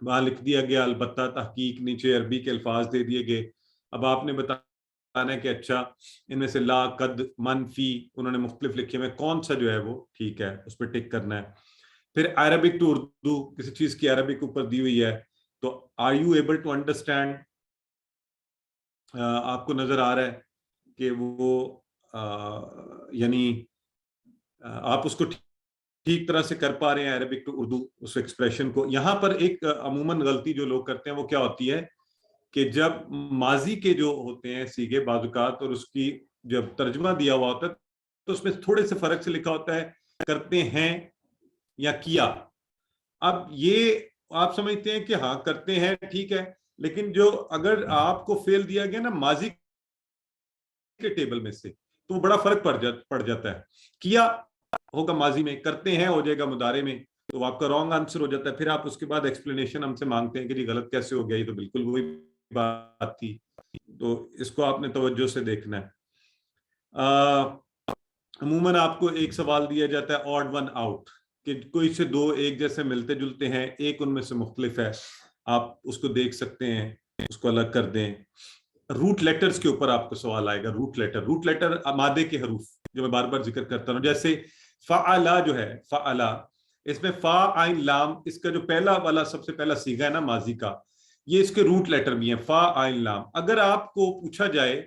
وہاں لکھ دیا گیا البتہ تحقیق، نیچے عربی کے الفاظ دے دیے گئے. اب آپ نے بتانا ہے کہ اچھا ان میں سے لا، قد، من، فی انہوں نے مختلف لکھے ہوئے، کون سا جو ہے وہ ٹھیک ہے، اس پہ ٹک کرنا ہے. پھر عربک ٹو اردو، کسی چیز کی عربک اوپر دی ہوئی ہے تو are you able to understand, آپ کو نظر آ رہا ہے کہ وہ یعنی آپ اس کو ٹھیک طرح سے کر پا رہے ہیں عربک ٹو اردو اس ایکسپریشن کو. یہاں پر ایک عموماً غلطی جو لوگ کرتے ہیں وہ کیا ہوتی ہے کہ جب ماضی کے جو ہوتے ہیں سیغے بعض اوقات اور اس کی جب ترجمہ دیا ہوا ہوتا ہے تو اس میں تھوڑے سے فرق سے لکھا ہوتا ہے کرتے ہیں یا کیا. اب یہ آپ سمجھتے ہیں کہ ہاں کرتے ہیں ٹھیک ہے، لیکن جو اگر آپ کو فعل دیا گیا نا ماضی کے ٹیبل میں سے تو وہ بڑا فرق پڑ جاتا ہے. کیا ہوگا ماضی میں، کرتے ہیں ہو جائے گا مضارع میں، تو آپ کا رانگ آنسر ہو جاتا ہے. پھر آپ اس کے بعد ایکسپلینیشن ہم سے مانگتے ہیں کہ جی غلط کیسے ہو گیا، یہ تو بالکل وہی بات تھی. تو اس کو آپ نے توجہ سے دیکھنا ہے. عموماً آپ کو ایک سوال دیا جاتا ہے آڈ ون آؤٹ، کہ کوئی سے دو ایک جیسے ملتے جلتے ہیں، ایک ان میں سے مختلف ہے، آپ اس کو دیکھ سکتے ہیں، اس کو الگ کر دیں. روٹ لیٹرز کے اوپر آپ کو سوال آئے گا. روٹ لیٹر مادے کے حروف جو میں بار بار ذکر کرتا ہوں، جیسے فعلا جو ہے، فعلا، اس میں فا عین لام، اس کا جو پہلا والا سب سے پہلا صیغہ ہے نا ماضی کا، یہ اس کے روٹ لیٹر بھی ہیں فا عین لام. اگر آپ کو پوچھا جائے،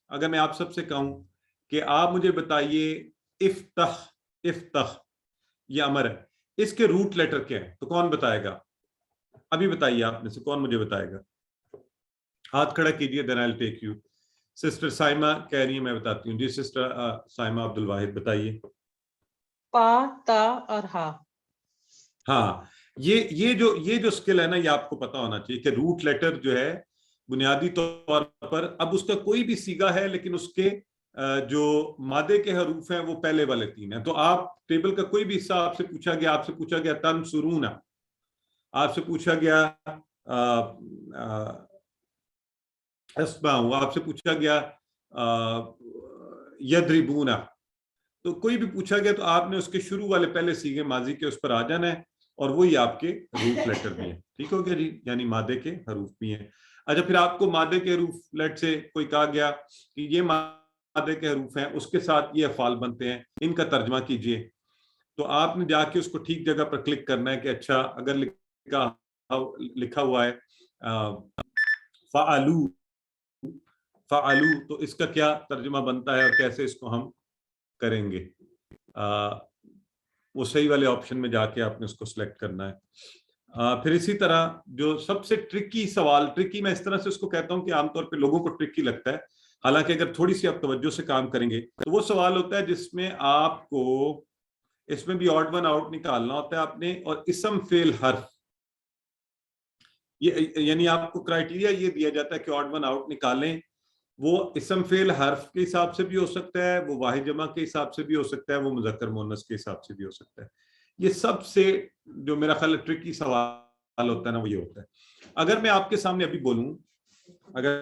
اگر میں آپ سب سے کہوں کہ آپ مجھے بتائیے افتح یہ امر ہے، اس کے روٹ لیٹر کیا ہے، تو کون بتائے گا؟ ابھی بتائیے آپ میں سے کون مجھے بتائے گا؟ ہاتھ کھڑا کیجیے. دین آئی ول ٹیک یو. سسٹر سائمہ کہہ رہی ہیں، میں بتاتی ہوں. جی سسٹر سائمہ عبد الواحد بتائیے. پا، تا اور ہا. ہاں، یہ جو سکل ہے نا، یہ آپ کو پتا ہونا چاہیے کہ روٹ لیٹر جو ہے بنیادی طور پر، اب اس کا کوئی بھی صیغہ ہے لیکن اس کے جو مادے کے حروف ہیں وہ پہلے والے 3 ہیں. تو آپ ٹیبل کا کوئی بھی حصہ آپ سے پوچھا گیا تنصرون، آپ سے پوچھا گیا اسمعوا، آپ سے پوچھا گیا یضربون، تو کوئی بھی پوچھا گیا تو آپ نے اس کے شروع والے پہلے صیغے ماضی کے اس پر آ جانا ہے، اور وہی آپ کے روٹ لیٹر بھی ہیں. ٹھیک ہو گیا جی، یعنی مادے کے حروف بھی ہیں. اچھا، پھر آپ کو مادے کے حروف لیٹ سے کوئی کہا گیا کہ یہ مادے کے حروف ہیں، اس کے ساتھ یہ افعال بنتے ہیں، ان کا ترجمہ کیجئے. تو آپ نے جا کے اس کو ٹھیک جگہ پر کلک کرنا ہے کہ اچھا اگر لکھا ہوا ہے فعلو، تو اس کا کیا ترجمہ بنتا ہے اور کیسے اس کو ہم کریں گے. وہ صحیح والے آپشن میں جا کے آپ نے اس کو سلیکٹ کرنا ہے. پھر اسی طرح جو سب سے ٹرکی سوال، ٹرکی میں اس طرح سے اس کو کہتا ہوں کہ عام طور پہ لوگوں کو ٹرکی لگتا ہے، حالانکہ اگر تھوڑی سی آپ توجہ سے کام کریں گے تو وہ سوال ہوتا ہے جس میں آپ کو اس میں بھی آڈ ون آؤٹ نکالنا ہوتا ہے آپ نے، اور اسم فعل حرف، یعنی آپ کو کرائیٹیریا یہ دیا جاتا ہے کہ آڈ ون آؤٹ نکالیں. وہ اسم فعل حرف کے حساب سے بھی ہو سکتا ہے، وہ واحد جمع کے حساب سے بھی ہو سکتا ہے، وہ مذکر مؤنث کے حساب سے بھی ہو سکتا ہے. یہ سب سے جو میرا خیال ٹرکی سوال ہوتا ہے نا وہ یہ ہوتا ہے. اگر میں آپ کے سامنے ابھی بولوں، اگر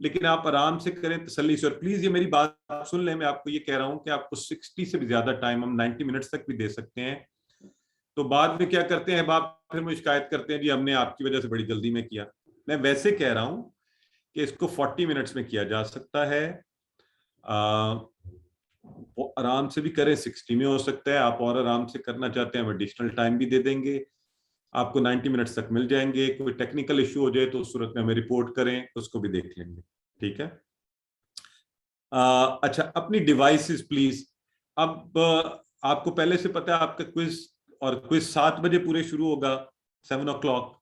لیکن آپ آرام سے کریں تسلی سے. اور پلیز یہ میری بات سن لیں, میں آپ کو یہ کہہ رہا ہوں کہ آپ کو 60 سے بھی زیادہ ٹائم ہم 90 منٹس تک بھی دے سکتے ہیں. تو بعد میں کیا کرتے ہیں باپ, پھر مجھے شکایت کرتے ہیں جی ہم نے آپ کی وجہ سے بڑی جلدی میں کیا. میں ویسے کہہ رہا ہوں کہ اس کو 40 منٹس میں کیا جا سکتا ہے, آرام سے بھی کریں, 60 میں ہو سکتا ہے. آپ اور آرام سے کرنا چاہتے ہیں ہم ایڈیشنل ٹائم بھی دے دیں گے, آپ کو 90 منٹس تک مل جائیں گے. کوئی ٹیکنیکل ایشو ہو جائے تو اس صورت میں ہمیں رپورٹ کریں, اس کو بھی دیکھ لیں گے. ٹھیک ہے. اچھا, اپنی ڈیوائسز پلیز. اب آپ کو پہلے سے پتا ہے آپ کا کوئز, اور کوئز 7 بجے پورے شروع ہوگا, 7 o'clock,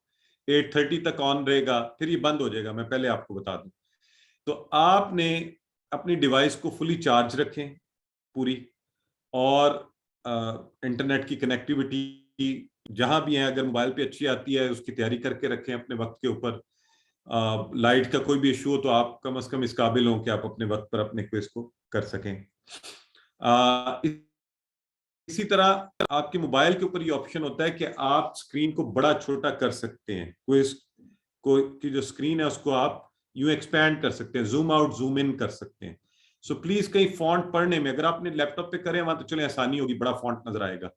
8:30 تک آن رہے گا, پھر یہ بند ہو جائے گا. میں پہلے آپ کو بتا دوں. تو آپ نے اپنی ڈیوائس کو فلی چارج رکھیں پوری, اور انٹرنیٹ کی کنیکٹیوٹی جہاں بھی ہیں, اگر موبائل پہ اچھی آتی ہے اس کی تیاری کر کے رکھیں اپنے وقت کے اوپر. لائٹ کا کوئی بھی ایشو ہو تو آپ کم از کم اس قابل ہوں کہ آپ اپنے وقت پر اپنے کوئز کو کر سکیں. اسی طرح آپ کے موبائل کے اوپر یہ آپشن ہوتا ہے کہ آپ اسکرین کو بڑا چھوٹا کر سکتے ہیں. کوئز کی جو اسکرین ہے اس کو آپ یوں ایکسپینڈ کر سکتے ہیں, زوم آؤٹ زوم ان کر سکتے ہیں. سو پلیز کہیں فونٹ پڑھنے میں, اگر آپ نے لیپ ٹاپ پہ کریں وہاں تو چلیں آسانی ہوگی, بڑا فونٹ نظر آئے گا.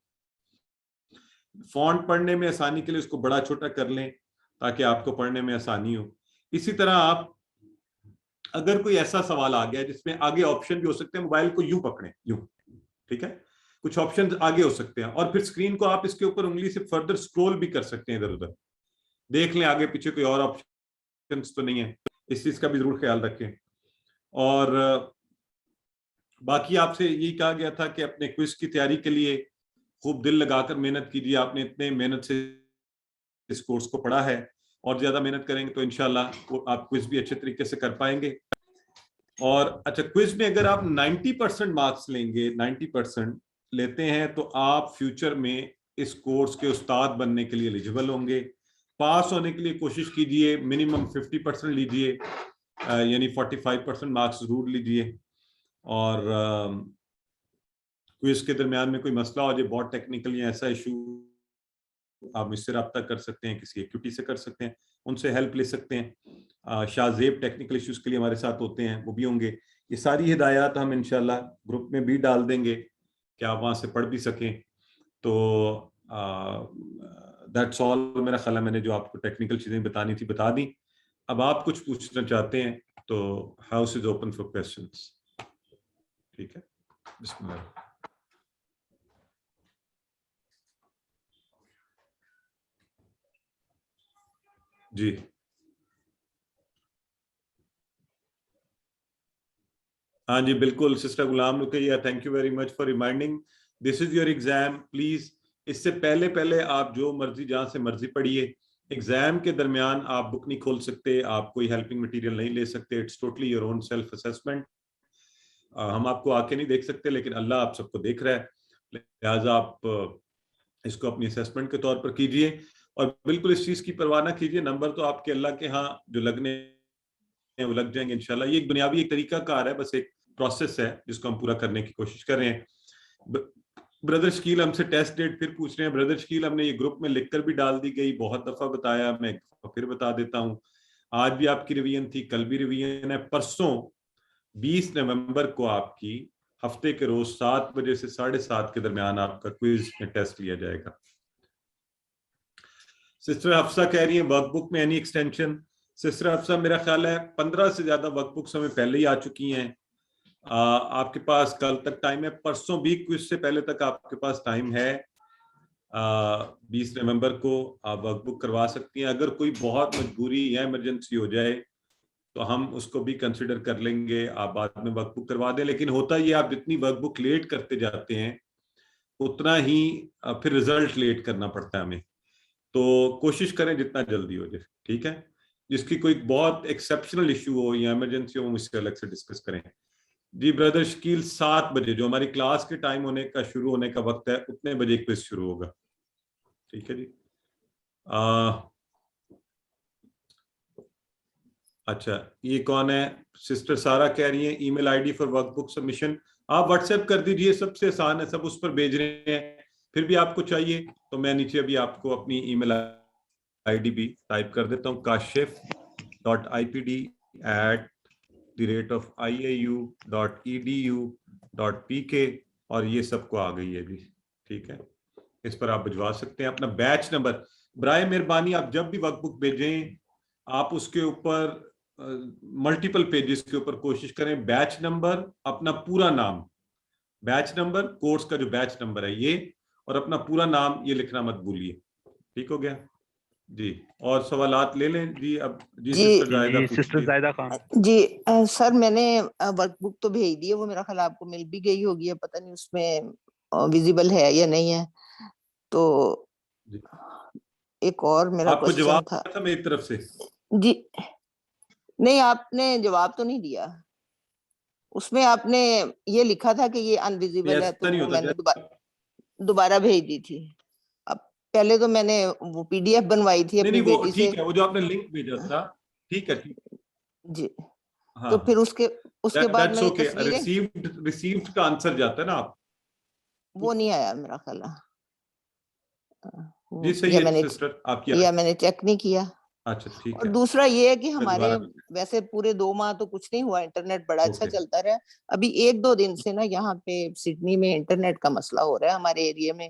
فونٹ پڑھنے میں آسانی کے لیے اس کو بڑا چھوٹا کر لیں تاکہ آپ کو پڑھنے میں آسانی ہو. اسی طرح آپ اگر کوئی ایسا سوال آ گیا جس میں آگے آپشن بھی ہو سکتے ہیں, موبائل کو یوں پکڑیں, یوں, ٹھیک ہے, کچھ آپشن آگے ہو سکتے ہیں, اور پھر اسکرین کو آپ اس کے اوپر انگلی سے فردر سکرول بھی کر سکتے ہیں, ادھر ادھر دیکھ لیں آگے پیچھے کوئی اور آپشن تو نہیں ہے. اس چیز کا بھی ضرور خیال رکھیں. اور باقی آپ سے یہی کہا گیا تھا کہ اپنے کوئز کی تیاری کے لیے خوب دل لگا کر محنت کیجیے. آپ نے اتنے محنت سے اس کورس کو پڑھا ہے, اور زیادہ محنت کریں گے تو انشاءاللہ آپ کوئز بھی اچھے طریقے سے کر پائیں گے. اور اچھا, کوئز میں اگر آپ 90% مارکس لیں گے, 90% لیتے ہیں, تو آپ فیوچر میں اس کورس کے استاد بننے کے لیے ایلیجیبل ہوں گے. پاس ہونے کے لیے کوشش کیجئے, منیمم 50% لیجئے, یعنی 45% مارکس ضرور لیجئے. اور کوئز کے درمیان میں کوئی مسئلہ ہو جائے, بہت ٹیکنیکل یا ایسا ایشو, آپ مجھ سے رابطہ کر سکتے ہیں, کسی ایکٹیویٹی سے کر سکتے ہیں, ان سے ہیلپ لے سکتے ہیں. شاہ زیب ٹیکنیکل ایشوز کے لیے ہمارے ساتھ ہوتے ہیں, وہ بھی ہوں گے. یہ ساری ہدایات ہم انشاءاللہ گروپ میں بھی ڈال دیں گے کہ آپ وہاں سے پڑھ بھی سکیں. تو دیٹس آل. میرا خیال ہے میں نے جو آپ کو ٹیکنیکل چیزیں بتانی تھی بتا دیں. اب آپ کچھ پوچھنا چاہتے ہیں تو house is open for questions. ٹھیک ہے, بسم اللہ. جی ہاں جی بالکل, sister Ghulam Ruqaiya, thank you very much for reminding. This is your exam. Please اس سے پہلے آپ جو مرضی جہاں سے مرضی پڑھیے. ایگزام کے درمیان آپ بک نہیں کھول سکتے, آپ کوئی ہیلپنگ مٹیریل نہیں لے سکتے. It's totally your own self assessment. ہم آپ کو آ کے نہیں دیکھ سکتے, لیکن اللہ آپ سب کو دیکھ رہا ہے, لہٰذا آپ اس کو اپنی اسیسمنٹ کے طور پر کیجئے. اور بالکل اس چیز کی پرواہ نہ کیجئے, نمبر تو آپ کے اللہ کے ہاں جو لگنے ہیں وہ لگ جائیں گے انشاءاللہ. یہ ایک بنیادی ایک طریقہ کار ہے, بس ایک پروسیس ہے جس کو ہم پورا کرنے کی کوشش کر رہے ہیں. بردر شکیل ہم سے ٹیسٹ ڈیٹ پھر پوچھ رہے ہیں. بردر شکیل ہم نے یہ گروپ میں لکھ کر بھی ڈال دی گئی, بہت دفعہ بتایا, میں ایک دفعہ پھر بتا دیتا ہوں. آج بھی آپ کی ریویژن تھی, کل بھی ریویژن ہے. پرسوں 20 نومبر کو آپ کی ہفتے کے روز 7 بجے سے 7:30 کے درمیان آپ کا کوئز میں ٹیسٹ لیا جائے گا. سسٹر حفصہ کہہ رہی ہیں ورک بک میں اینی ایکسٹینشن. سسٹر حفصہ میرا خیال ہے 15 سے زیادہ ورک بکس ہمیں پہلے ہی آ چکی ہیں. آپ کے پاس کل تک ٹائم ہے, پرسوں بھی کوئز سے پہلے تک آپ کے پاس ٹائم ہے. 20 نومبر کو آپ ورک بک کروا سکتی ہیں. اگر کوئی بہت مجبوری یا ایمرجنسی ہو جائے تو ہم اس کو بھی کنسیڈر کر لیں گے, آپ بعد میں ورک بک کروا دیں. لیکن ہوتا یہ آپ جتنی ورک بک لیٹ کرتے جاتے ہیں اتنا ہی پھر رزلٹ لیٹ کرنا پڑتا ہے ہمیں. تو کوشش کریں جتنا جلدی ہو جائے. ٹھیک ہے, جس کی کوئی بہت ایکسیپشنل ایشو ہو یا ایمرجنسی ہو مجھ سے الگ سے ڈسکس کریں. جی بردر شکیل 7 بجے جو ہماری کلاس کے ٹائم ہونے کا شروع ہونے کا وقت ہے اتنے بجے کوئز شروع ہوگا. ٹھیک ہے جی. اچھا یہ کون ہے, سسٹر سارا کہہ رہی ہیں email ID for workbook submission. آپ واٹس ایپ کر دیجئے, سب سے آسان ہے, سب اس پر بھیج رہے ہیں. پھر بھی آپ کو چاہیے تو میں نیچے ابھی آپ کو اپنی ای میل آئی ڈی بھی ٹائپ کر دیتا ہوں, kashif.ipd@, @iau.edu.pk اور یہ سب کو آ گئی ہے بھی. ٹھیک ہے, اس پر آپ بھجوا سکتے ہیں اپنا بیچ نمبر. برائے مہربانی آپ جب بھی ورک بک بھیجیں آپ اس کے اوپر ملٹیپل پیجز کے اوپر کوشش کریں بیچ نمبر, اپنا پورا نام, بیچ نمبر, کورس کا جو بیچ نمبر ہے یہ, اور اپنا پورا نام یہ لکھنا مت بھولیے. ٹھیک ہو گیا جی؟ اور سوالات لے لیں جی. اب جی سسٹر زائدہ خان. جی سر میں نے ورک بک تو بھیج دی ہے, وہ میرا خیال آپ کو مل بھی گئی ہوگی, پتہ نہیں اس میں ویزیبل ہے یا نہیں ہے. تو ایک اور میرا کوسچن تھا میری طرف سے. جی نہیں, آپ نے جواب تو نہیں دیا. اس میں آپ نے یہ لکھا تھا کہ یہ انویزیبل ہے, تو میں نے دوبارہ بھیج دی تھی. اب پہلے تو میں نے وہ پی ڈی ایف بنوائی تھی اپنی بیٹی سے. ٹھیک ہے, وہ جو آپ نے لنک بھیجا تھا, ٹھیک ہے جی. تو پھر اس کے بعد میں نے تصویریں ریسیوڈ کا آنسر جاتا ہے نا آپ, وہ نہیں آیا میرا خیال ہے. جی صحیح ہے سسٹر, آپ کی میں نے چیک نہیں کیا. اچھا ٹھیک ہے. اور دوسرا یہ ہے کہ ہمارے ویسے پورے 2 ماہ تو کچھ نہیں ہوا, انٹرنیٹ بڑا اچھا چلتا رہا. ابھی 1-2 دن سے نا یہاں پہ سڈنی میں انٹرنیٹ کا مسئلہ ہو رہا ہے ہمارے ایریے میں.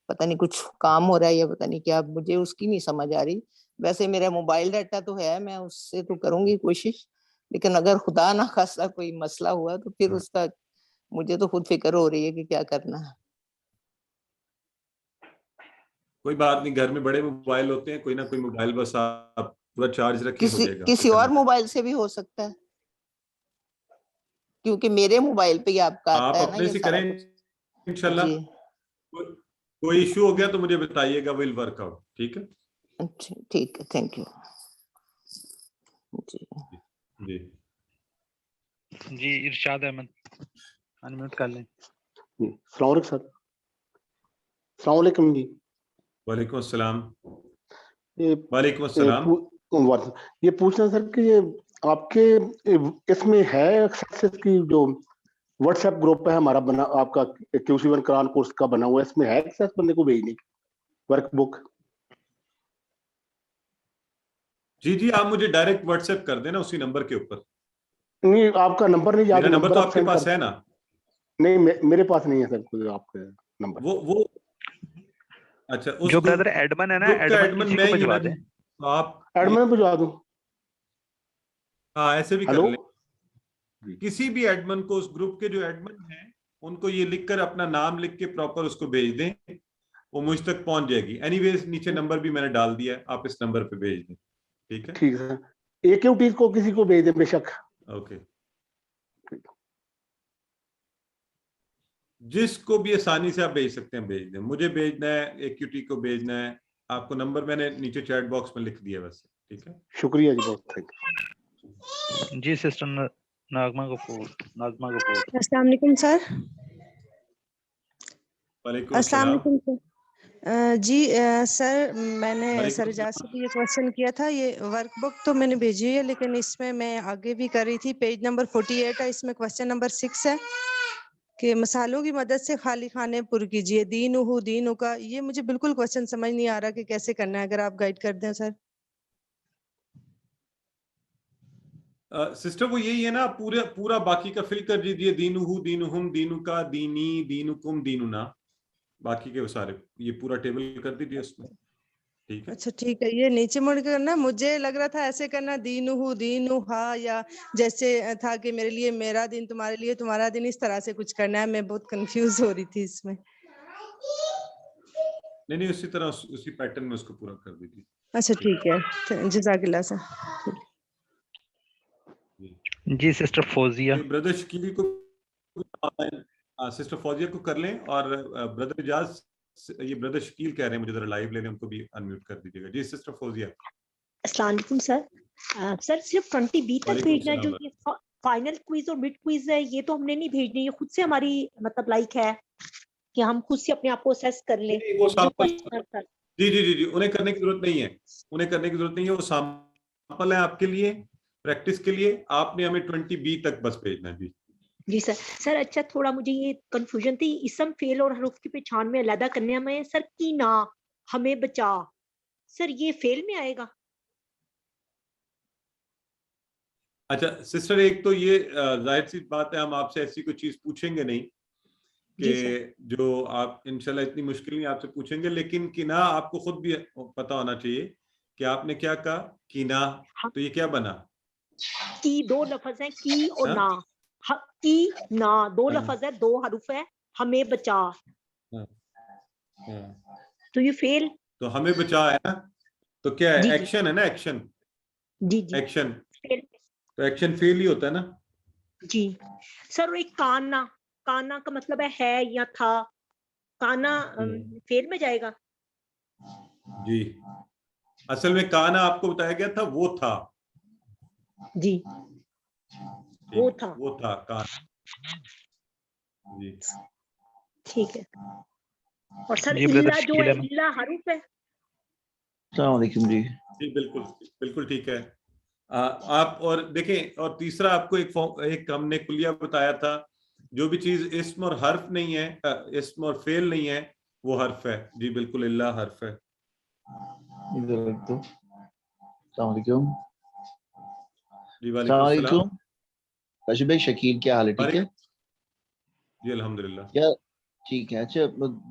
پتہ نہیں کچھ کام ہو رہا ہے یا پتہ نہیں کیا, مجھے اس کی نہیں سمجھ آ رہی. ویسے میرا موبائل ڈاٹا تو ہے, میں اس سے تو کروں گی کوشش, لیکن اگر خدا نہ خواستہ کوئی مسئلہ ہوا تو پھر اس کا مجھے تو خود فکر ہو رہی ہے کہ کیا کرنا ہے. کوئی بات نہیں, گھر میں بڑے موبائل ہوتے ہیں, کوئی نہ کوئی موبائل بس آپ پورا چارج رکھیں, ہو جائے گا. کسی اور موبائل سے بھی ہو سکتا ہے, کیونکہ میرے موبائل پہ ہی آپ کا آتا ہے نا یہ سارا کچھ. انشاءاللہ کوئی ایشو ہو گیا تو مجھے بتائیے گا, ویل ورک آؤٹ. ٹھیک ہے, ٹھیک ہے, تھینک یو. جی جی ارشاد احمد انمیوٹ کر لیں. السلام علیکم سر. السلام علیکم جی. وعلیکم السلام. وعلیکم السلام. یہ پوچھنا سر کہ یہ آپ کے اس میں ہے سکسیس کی جو واٹس ایپ گروپ ہے ہمارا بنا, آپ کا QC1 قرآن کورس کا بنا ہوا ہے, اس میں ہے ایکسیس بندے کو بھیجنے کی ورک بک؟ جی جی, آپ مجھے ڈائریکٹ واٹس ایپ کر دینا اسی نمبر کے اوپر. نہیں آپ کا نمبر نہیں یاد, میرا نمبر تو آپ کے پاس ہے نا؟ نہیں میرے پاس نہیں ہے سر کوئی آپ کا نمبر. وہ اچھا, جو برادر ایڈمن ہے نا, ایڈمن میں بھجوا دیں. آپ ایڈمن بھجوا دوں؟ ہاں ایسے بھی کر لیں. کسی بھی ایڈمن کو, اس گروپ کے جو ایڈمن ہیں ان کو یہ لکھ کر اپنا نام لکھ کے پراپر اس کو بھیج دیں, وہ مجھ تک پہنچ جائے گی. اینی ویز نیچے نمبر بھی میں نے ڈال دیا ہے, آپ اس نمبر پہ بھیج دیں. ٹھیک ہے, ٹھیک ہے. AQT کو کسی کو بھیج دیں بے شک. اوکے, جس کو بھی آسانی سے آپ بھیج سکتے ہیں بھیج دیں. مجھے بھیجنا ہے, AQT کو بھیجنا ہے, آپ کو نمبر میں نے نیچے چیٹ باکس میں لکھ دیا ویسے. ٹھیک ہے, شکریہ جی, بہت تھینک یو. جی سسٹر ناغمہ غفور. السلام علیکم سر. وعلیکم السلام السلام. علیکم سر. جی سر, میں نے سر اجاز سے یہ کوشچن کیا تھا. یہ ورک بک تو میں نے بھیجی ہے, لیکن اس میں آگے بھی کر رہی تھی. پیج نمبر 48 ہے, اس میں کوشچن نمبر 6 ہے کہ مسالوں کی مدد سے خالی کھانے پر کیجیے, دینہ دینہ کا. یہ مجھے بالکل کوشچن سمجھ نہیں آ رہا کہ کیسے کرنا ہے, اگر آپ گائیڈ کر دیں سر. سسٹر وہ یہی ہے نا, پورا باقی کا فل کر دیجیے. دینہ دینہم دینکا دینی دینکم دیننا, باقی کے وہ سارے یہ پورا ٹیبل کر دیجیے اس میں. ٹھیک ہے, اچھا ٹھیک ہے. یہ نیچے مڑ کے کرنا, مجھے لگ رہا تھا ایسے کرنا, دینہ دینہا, یا جیسے تھا کہ میرے لیے میرا دن, تمہارے لیے تمہارا دن, اس طرح سے کچھ کرنا ہے. میں بہت کنفیوز ہو رہی تھی اس میں. نہیں اسی طرح اسی پیٹرن میں اس کو پورا کر دیجیے. اچھا ٹھیک ہے, جزاک اللہ سر. جی سسٹر فوزیہ. بردر شکیل کو, سسٹر فوزیہ کو کر لیں, اور بردر اجاز, یہ بردر شکیل کہہ رہے ہیں مجھے ذرا لائیو لے لیں, ان کو بھی انمیوٹ کر دیجیے گا. جی سسٹر فوزیہ. السلام علیکم سر. سر صرف 20B تک بھیجنا ہے, جو یہ فائنل کوئز اور مڈ کوئز ہے یہ تو ہم نے نہیں بھیجنی, یہ خود سے ہماری مطلب لائک ہے کہ ہم خود سے اپنے آپ کو اسیس کر لیں. جی جی جی جی, انہیں کرنے کی ضرورت نہیں ہے, انہیں کرنے کی ضرورت نہیں ہے. وہ سیمپل ہے آپ کے لیے, پریکٹس کے لیے. آپ نے ہمیں 20B تک بس بھیجنا ہے. جی سر. سر اچھا, تھوڑا مجھے یہ کنفیوژن تھی, اسم فعل اور حروف کی پہچان میں علیحدہ کرنے میں. سر کینا, ہمیں بچا, سر یہ فعل میں آئے گا؟ اچھا سسٹر ایک تو یہ ظاہر سی بات ہے ہم آپ سے ایسی کوئی چیز پوچھیں گے نہیں کہ جو آپ انشاءاللہ اتنی مشکل نہیں آپ سے پوچھیں گے, لیکن کنا آپ کو خود بھی پتا ہونا چاہیے کہ آپ نے کیا کہا کنا, تو یہ کیا بنا؟ کی دو لفظ ہیں, کی اور نا, کی نا دو لفظ ہے, دو حرف ہے, ہمیں بچا, تو یہ فیل, تو ہمیں بچا ہے نا, تو کیا ہے ایکشن ہے نا, ایکشن, جی ایکشن, تو ایکشن فیل ہی ہوتا ہے نا جی سر. ایک کانا, کانا کا مطلب ہے یا تھا, کانا فیل میں جائے گا؟ جی اصل میں کانا آپ کو بتایا گیا تھا وہ تھا, جی وہ تھا, وہ تھا کانا, جی ٹھیک ہے. اور سر اللہ جو ہے اللہ حروف ہے. السلام علیکم. جی جی بالکل بالکل ٹھیک ہے. آپ اور دیکھیں, اور تیسرا آپ کو ایک ہم نے کلیہ بتایا تھا, جو بھی چیز اسم اور حرف نہیں ہے, اسم اور فعل نہیں ہے, وہ حرف ہے. جی بالکل اللہ حرف ہے. السلام علیکم. جی وعلیکم السلام. راشد بھائی شکیل کیا حال ہے؟ ٹھیک ہے جی الحمدللہ. کیا ٹھیک ہے. اچھا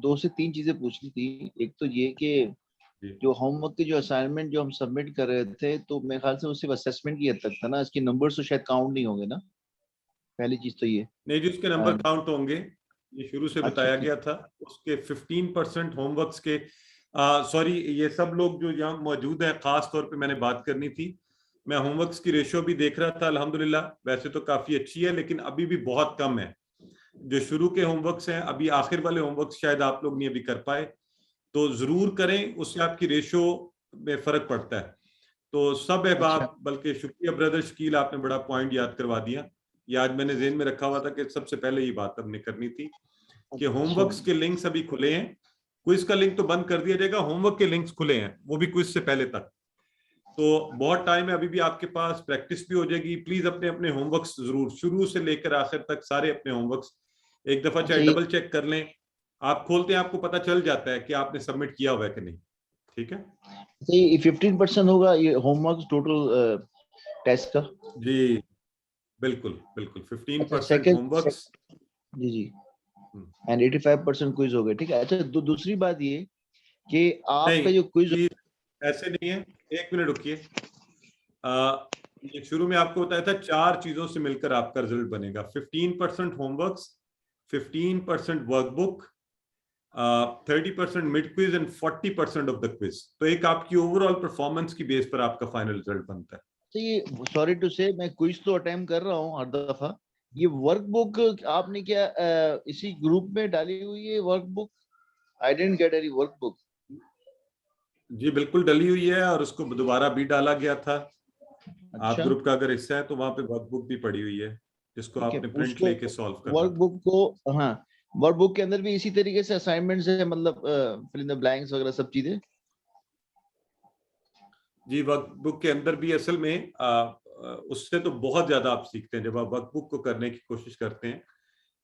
2 سے 3 چیزیں پوچھنی تھی. ایک تو یہ کہ جو ہوم ورک کے جو اسائنمنٹ جو ہم سبمٹ کر رہے تھے, تو میرے خیال سے وہ صرف اسسمنٹ کی حد تک تھا نا, اس کے نمبرز تو شاید کاؤنٹ نہیں ہوں گے نا. پہلی چیز تو یہ نہیں جی, اس کے نمبر کاؤنٹ ہوں گے, یہ شروع سے بتایا گیا تھا. اس کے 15% ہوم ورکس کے, سوری یہ سب لوگ جو یہاں موجود ہیں, خاص طور پہ میں نے بات کرنی تھی, میں ہوم ورکس کی ریشو بھی دیکھ رہا تھا. الحمدللہ ویسے تو کافی اچھی ہے, لیکن ابھی بھی بہت کم ہے. جو شروع کے ہوم ورکس ہیں, ابھی آخر والے ہوم ورکس شاید آپ لوگ نہیں ابھی کر پائے, تو ضرور کریں, اس سے آپ کی ریشو میں فرق پڑتا ہے. تو سب احباب, بلکہ شکریہ بردر شکیل, آپ نے بڑا پوائنٹ یاد کروا دیا. یہ آج میں نے ذہن میں رکھا ہوا تھا کہ سب سے پہلے یہ بات ہم نے کرنی تھی کہ ہوم ورکس کے لنکس ابھی کھلے ہیں. کوئز کا لنک تو بند کر دیا جائے گا, ہوم ورک کے لنکس کھلے ہیں, وہ بھی کوئز سے پہلے تک. تو بہت ٹائم ہے ابھی بھی آپ کے پاس, پریکٹس بھی ہو جائے گی. پلیز اپنے اپنے ہوم ورکس ضرور شروع سے لے کر آخر تک سارے اپنے ہوم ورکس ایک دفعہ چاہے ڈبل چیک کر لیں. آپ کھولتے ہیں, آپ کو پتہ چل جاتا ہے کہ آپ نے سبمٹ کیا ہوا ہے کہ نہیں. ٹھیک ہے, 15% ہوگا یہ ہوم ورک ٹوٹل ٹیسٹ کا. جی بالکل بالکل 15% ہوم ورکس, جی جی, اینڈ 85% کوئز ہو گئے. ٹھیک ہے. اچھا دوسری بات یہ کہ آپ کا جو کوئز ایسے نہیں ہے, 1 منٹ رکیے. یہ شروع میں آپ کو بتایا تھا 4 چیزوں سے مل کر آپ کا رزلٹ بنے گا. 15% home works, 15% work book, 30% mid quiz and 40% of the quiz. تو ایک آپ کی اوور آل پرفارمنس کی بیس پر آپ کا فائنل رزلٹ بنتا ہے. سوری ٹو سے, میں کوئز تو اٹیمپٹ کر رہا ہوں ہر دفعہ. یہ ورک بک آپ نے کیا اسی گروپ میں ڈالی ہوئی ہے workbook? I didn't get any workbook. جی بالکل ڈلی ہوئی ہے, اور اس کو دوبارہ بھی ڈالا گیا تھا. آپ گروپ کا اگر حصہ ہے تو وہاں پہ ورک بک بھی پڑی ہوئی ہے, جس کو آپ نے پرنٹ لے کے سالو کرنا. ورک بک کو, ہاں ورک بک کے اندر بھی اسی طریقے سے اسائنمنٹس ہیں, مطلب فل ان دی بلینکس وغیرہ سب چیزیں. جی ورک بک کے اندر بھی اصل میں اس سے تو بہت زیادہ آپ سیکھتے ہیں جب آپ ورک بک کو کرنے کی کوشش کرتے ہیں.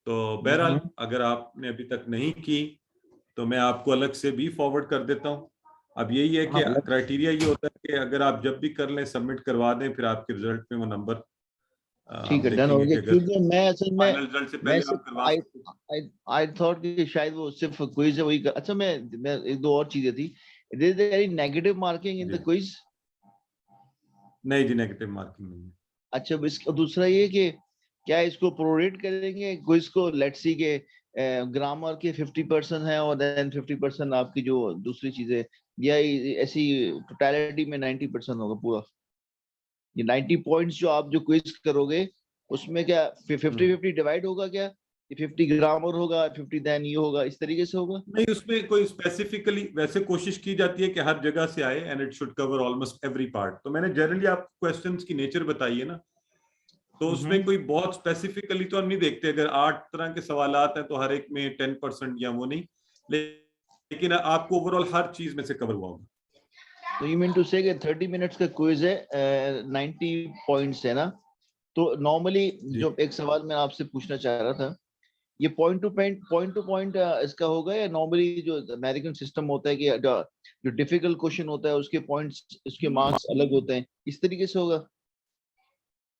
تو بہرحال اگر آپ نے ابھی تک نہیں کی تو میں آپ کو الگ سے بھی فارورڈ کر دیتا ہوں. اب یہی ہے کہ کرائٹیریا یہ ہوتا ہے کہ اگر آپ جب بھی کر لیں سبمٹ کروا دیں, پھر آپ کے رزلٹ میں وہ نمبر ٹھیک ہے ڈن ہو گیا. کیونکہ میں اصل میں آئی تھاٹ کہ شاید وہ صرف کوئز ہے وہی. اچھا میں 1-2 اور چیزیں تھی. Is there any negative marking in the quiz? نہیں جی, نیگیٹو مارکنگ نہیں ہے. اچھا اس کا دوسرا یہ کہ کیا اس کو پروریٹ کریں گے کوئز کو, لیٹس سی کہ گرامر کے 50% ہیں اور دین 50% آپ کی جو دوسری چیزیں, یا ایسی ٹوٹالٹی میں 90% ہوگا پورا؟ یہ 90 پوائنٹس جو آپ جو کوئز کرو گے اس میں کیا 50-50 ڈیوائڈ ہوگا, کیا 50 گرامر ہوگا 50 دین یہ ہوگا, اس طریقے سے ہوگا؟ نہیں, اس میں کوئی اسپیسیفکلی ویسے کوشش کی جاتی ہے کہ ہر جگہ سے آئے and it should cover almost every part. تو میں نے جنرلی آپ کو کوسچنز کی نیچر بتائی ہے نا, تو اس میں کوئی بہت اسپیسیفکلی تو ہم نہیں دیکھتے. اگر 8 طرح کے سوالات ہیں تو ہر ایک میں 10% یا وہ نہیں, لیکن آپ کو اوور آل ہر چیز میں سے کور ہوا ہوگا. تو یو مین ٹو سے کہ 30 منٹس کا کوئز ہے, 90 پوائنٹس ہے نا. تو نارملی جو ایک سوال میں آپ سے پوچھنا چاہ رہا تھا, یہ پوائنٹ ٹو پوائنٹ اس کا ہوگا, یا نارملی جو امریکن سسٹم ہوتا ہے کہ جو ڈیفیکلٹ کوشچن ہوتا ہے اس کے پوائنٹس اس کے مارکس الگ ہوتے ہیں, اس طریقے سے ہوگا؟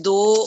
2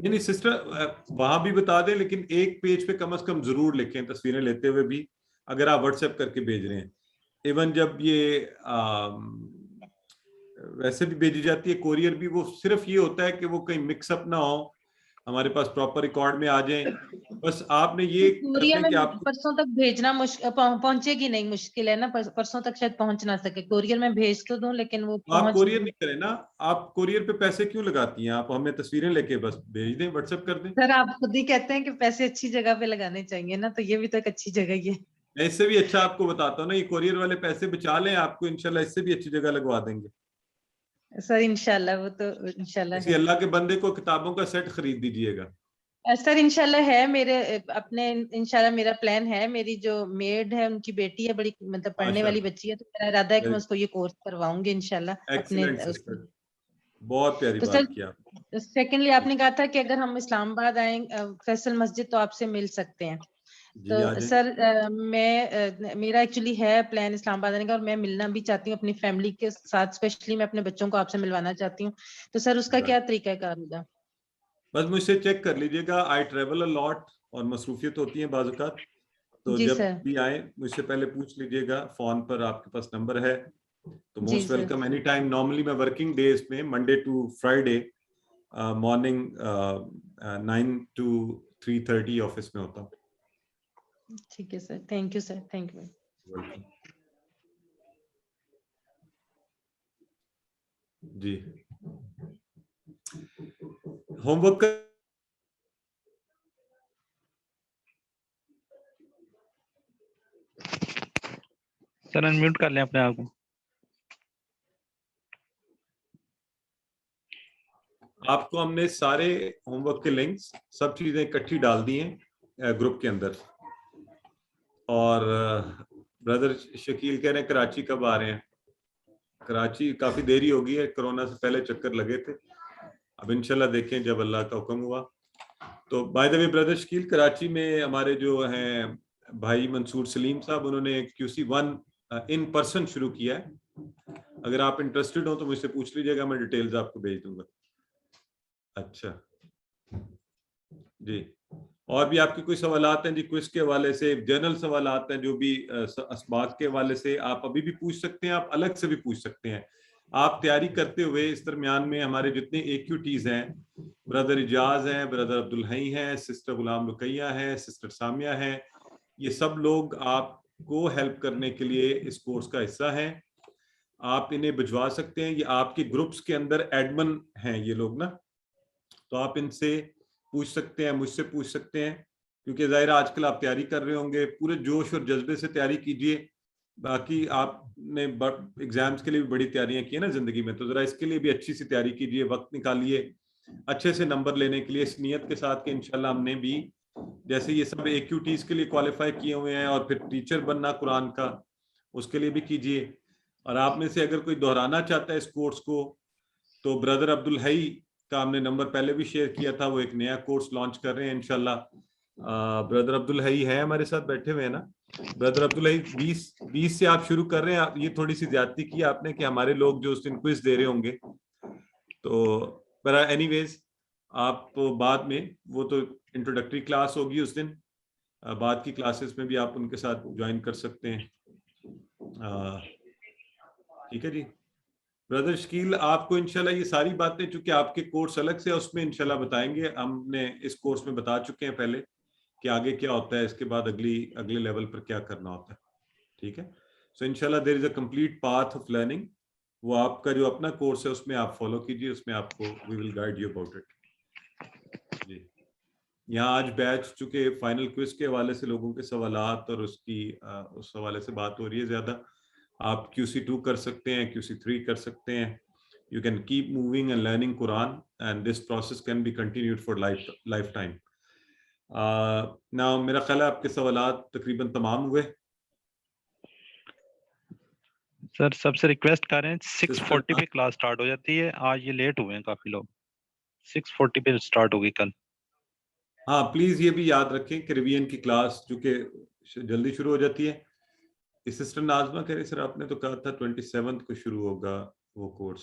نہیں سسٹر وہاں بھی بتا دیں, لیکن ایک پیج پہ کم از کم ضرور لکھیں تصویریں لیتے ہوئے بھی, اگر آپ واٹس ایپ کر کے بھیج رہے ہیں. ایون جب یہ ویسے بھی بھیجی جاتی ہے کوریئر بھی, وہ صرف یہ ہوتا ہے کہ وہ کہیں مکس اپ نہ ہو, ہمارے پاس پراپر ریکارڈ میں آ جائیں. بس آپ نے یہ کوریئر کرنا ہے کہ میں آپ پرسوں تک بھیجنا پہنچے گی نہیں, مشکل ہے نا, پرسوں تک شاید پہنچ نہ سکے. کوریئر میں بھیج تو دوں لیکن وہ آپ کوریئر نہیں کریں نا, آپ کوریئر پہ پیسے کیوں لگاتی ہیں, آپ ہمیں تصویریں لے کے بس بھیج دیں, واٹس ایپ کر دیں. سر آپ خود ہی کہتے ہیں کہ پیسے اچھی جگہ پہ لگانے چاہیے نا, تو یہ بھی تو ایک اچھی جگہ ہی ہے. میں اس سے بھی اچھا آپ کو بتاتا ہوں نا, یہ کوریئر والے پیسے بچا لیں, آپ کو انشاءاللہ اس سے بھی اچھی جگہ لگوا دیں گے. سر انشاءاللہ, وہ تو انشاءاللہ کسی اللہ کے بندے کو کتابوں کا سیٹ خرید دیجیے گا. سر انشاءاللہ ہے میرے اپنے, انشاءاللہ میرا پلان ہے. میری جو میڈ ہے ان کی بیٹی ہے, بڑی مطلب پڑھنے والی بچی ہے, تو میرا ارادہ ہے کہ میں اس کو یہ کورس کرواؤں گی انشاءاللہ اپنے. بہت پیاری تو بات کیا. سیکنڈلی آپ نے کہا تھا کہ اگر ہم اسلام آباد آئیں فیصل مسجد تو آپ سے مل سکتے ہیں. تو سر میرا ایکچولی ہے پلان اسلام آباد آنے کا, اور میں ملنا بھی چاہتی ہوں اپنی فیملی کے ساتھ, اسپیشلی میں اپنے بچوں کو آپ سے ملوانا چاہتی ہوں. تو سر اس کا کیا طریقہ کار ہوگا؟ بس مجھ سے چیک کر لیجیے گا. آئی ٹریول اے لاٹ, اور مصروفیت ہوتی ہیں بعض اوقات, تو جب بھی آئیں مجھ سے پہلے پوچھ لیجیے گا. فون پر آپ کے پاس نمبر ہے تو most welcome any time. Normally میں ورکنگ ڈیز میں Monday to Friday morning 9 to 3:30 office میں ہوتا ہوں. ٹھیک ہے sir, thank you sir, thank you. جی ہوم ورک سر انمیوٹ کر لیں اپنے آپ کو. آپ کو ہم نے سارے ہوم ورک کے لنکس سب چیزیں اکٹھی ڈال دی ہیں گروپ کے اندر. اور بردر شکیل کہہ رہے ہیں کراچی کب آ رہے ہیں. کراچی کافی دیری ہو گئی ہے, کرونا سے پہلے چکر لگے تھے, اب انشاءاللہ دیکھیں جب اللہ کا حکم ہوا. تو by the way brother Shakeel, Karachi میں ہمارے جو ہیں بھائی منصور سلیم صاحب, انہوں نے QC1 ان پرسن شروع کیا ہے. اگر آپ انٹرسٹڈ ہوں تو مجھ سے پوچھ لیجیے گا, میں ڈیٹیلز آپ کو بھیج دوں گا. اچھا جی, اور بھی آپ کے کوئی سوالات ہیں جی کوئز کے حوالے سے, جنرل سوالات ہیں جو بھی اسباق کے حوالے سے, آپ ابھی بھی پوچھ سکتے ہیں, آپ الگ سے بھی پوچھ سکتے ہیں. آپ تیاری کرتے ہوئے اس درمیان میں ہمارے جتنے AQTs ہیں, بردر اجاز ہیں, بردر عبدالحی ہیں, سسٹر غلام رقیہ ہیں, سسٹر سامیہ ہیں, یہ سب لوگ آپ کو ہیلپ کرنے کے لیے اس کورس کا حصہ ہیں. آپ انہیں بھجوا سکتے ہیں, یہ آپ کے گروپس کے اندر ایڈمن ہیں یہ لوگ نا, تو آپ ان سے پوچھ سکتے ہیں, مجھ سے پوچھ سکتے ہیں, کیونکہ ظاہر آج کل آپ تیاری کر رہے ہوں گے, پورے جوش اور جذبے سے تیاری کیجئے. باقی آپ نے ایگزامز کے لیے بھی بڑی تیاریاں کی ہیں نا زندگی میں, تو ذرا اس کے لیے بھی اچھی سی تیاری کیجئے, وقت نکالیے اچھے سے نمبر لینے کے لیے, اس نیت کے ساتھ کہ انشاءاللہ ہم نے بھی جیسے یہ سب AQTs کے لیے کوالیفائی کیے ہوئے ہیں, اور پھر ٹیچر بننا قرآن کا اس کے لیے بھی کیجئے. اور آپ میں سے اگر کوئی دہرانا چاہتا ہے اس کورس کو, تو بردر عبدالحی کا ہم نے نمبر پہلے بھی شیئر کیا تھا, وہ ایک نیا کورس لانچ کر رہے ہیں انشاءاللہ. بردر عبدالحی ہے ہمارے ساتھ بیٹھے ہوئے ہیں نا. بردر عبدالحی 20 سے آپ شروع کر رہے ہیں. یہ تھوڑی سی زیادتی کی آپ نے کہ ہمارے لوگ جو اس دن کوئز دے رہے ہوں گے, تو اینی ویز آپ بعد میں, وہ تو انٹروڈکٹری کلاس ہوگی اس دن, بعد کی کلاسز میں بھی آپ ان کے ساتھ جوائن کر سکتے ہیں. ٹھیک ہے جی. بردر شکیل آپ کو انشاءاللہ یہ ساری باتیں, چونکہ آپ کے کورس الگ سے اس میں انشاءاللہ بتائیں گے. ہم نے اس کورس میں بتا چکے ہیں پہلے کہ آگے کیا ہوتا ہے, اس کے بعد اگلے لیول پر کیا کرنا ہوتا ہے. ٹھیک ہے. سو انشاءاللہ there is a complete path of learning. وہ آپ کا جو اپنا کورس ہے اس میں آپ فالو کیجیے, اس میں آپ کو we will guide you about it. جی یہاں آج بیچ چونکہ فائنل کوئز کے حوالے سے لوگوں کے سوالات اور اس حوالے سے بات ہو رہی ہے زیادہ. آپ QC2 کر سکتے ہیں, QC3 کر سکتے ہیں. You can keep moving and learning Quran, and this process can be continued for lifetime. Now میرا خیال ہے آپ کے سوالات تقریباً تمام ہوئے. سر سب سے ریکویسٹ کر رہے ہیں 6:40 پہ کلاس سٹارٹ ہو جاتی ہے, آج یہ لیٹ ہوئے ہیں کافی لوگ. 6:40 پہ سٹارٹ ہوگی کل. ہاں پلیز یہ بھی یاد رکھیں کہ ریویژن کی کلاس چونکہ جلدی شروع ہو جاتی ہے. سسٹر ناظمہ کہہ رہے سر آپ نے تو کہا تھا 27 کو شروع ہوگا وہ کورس.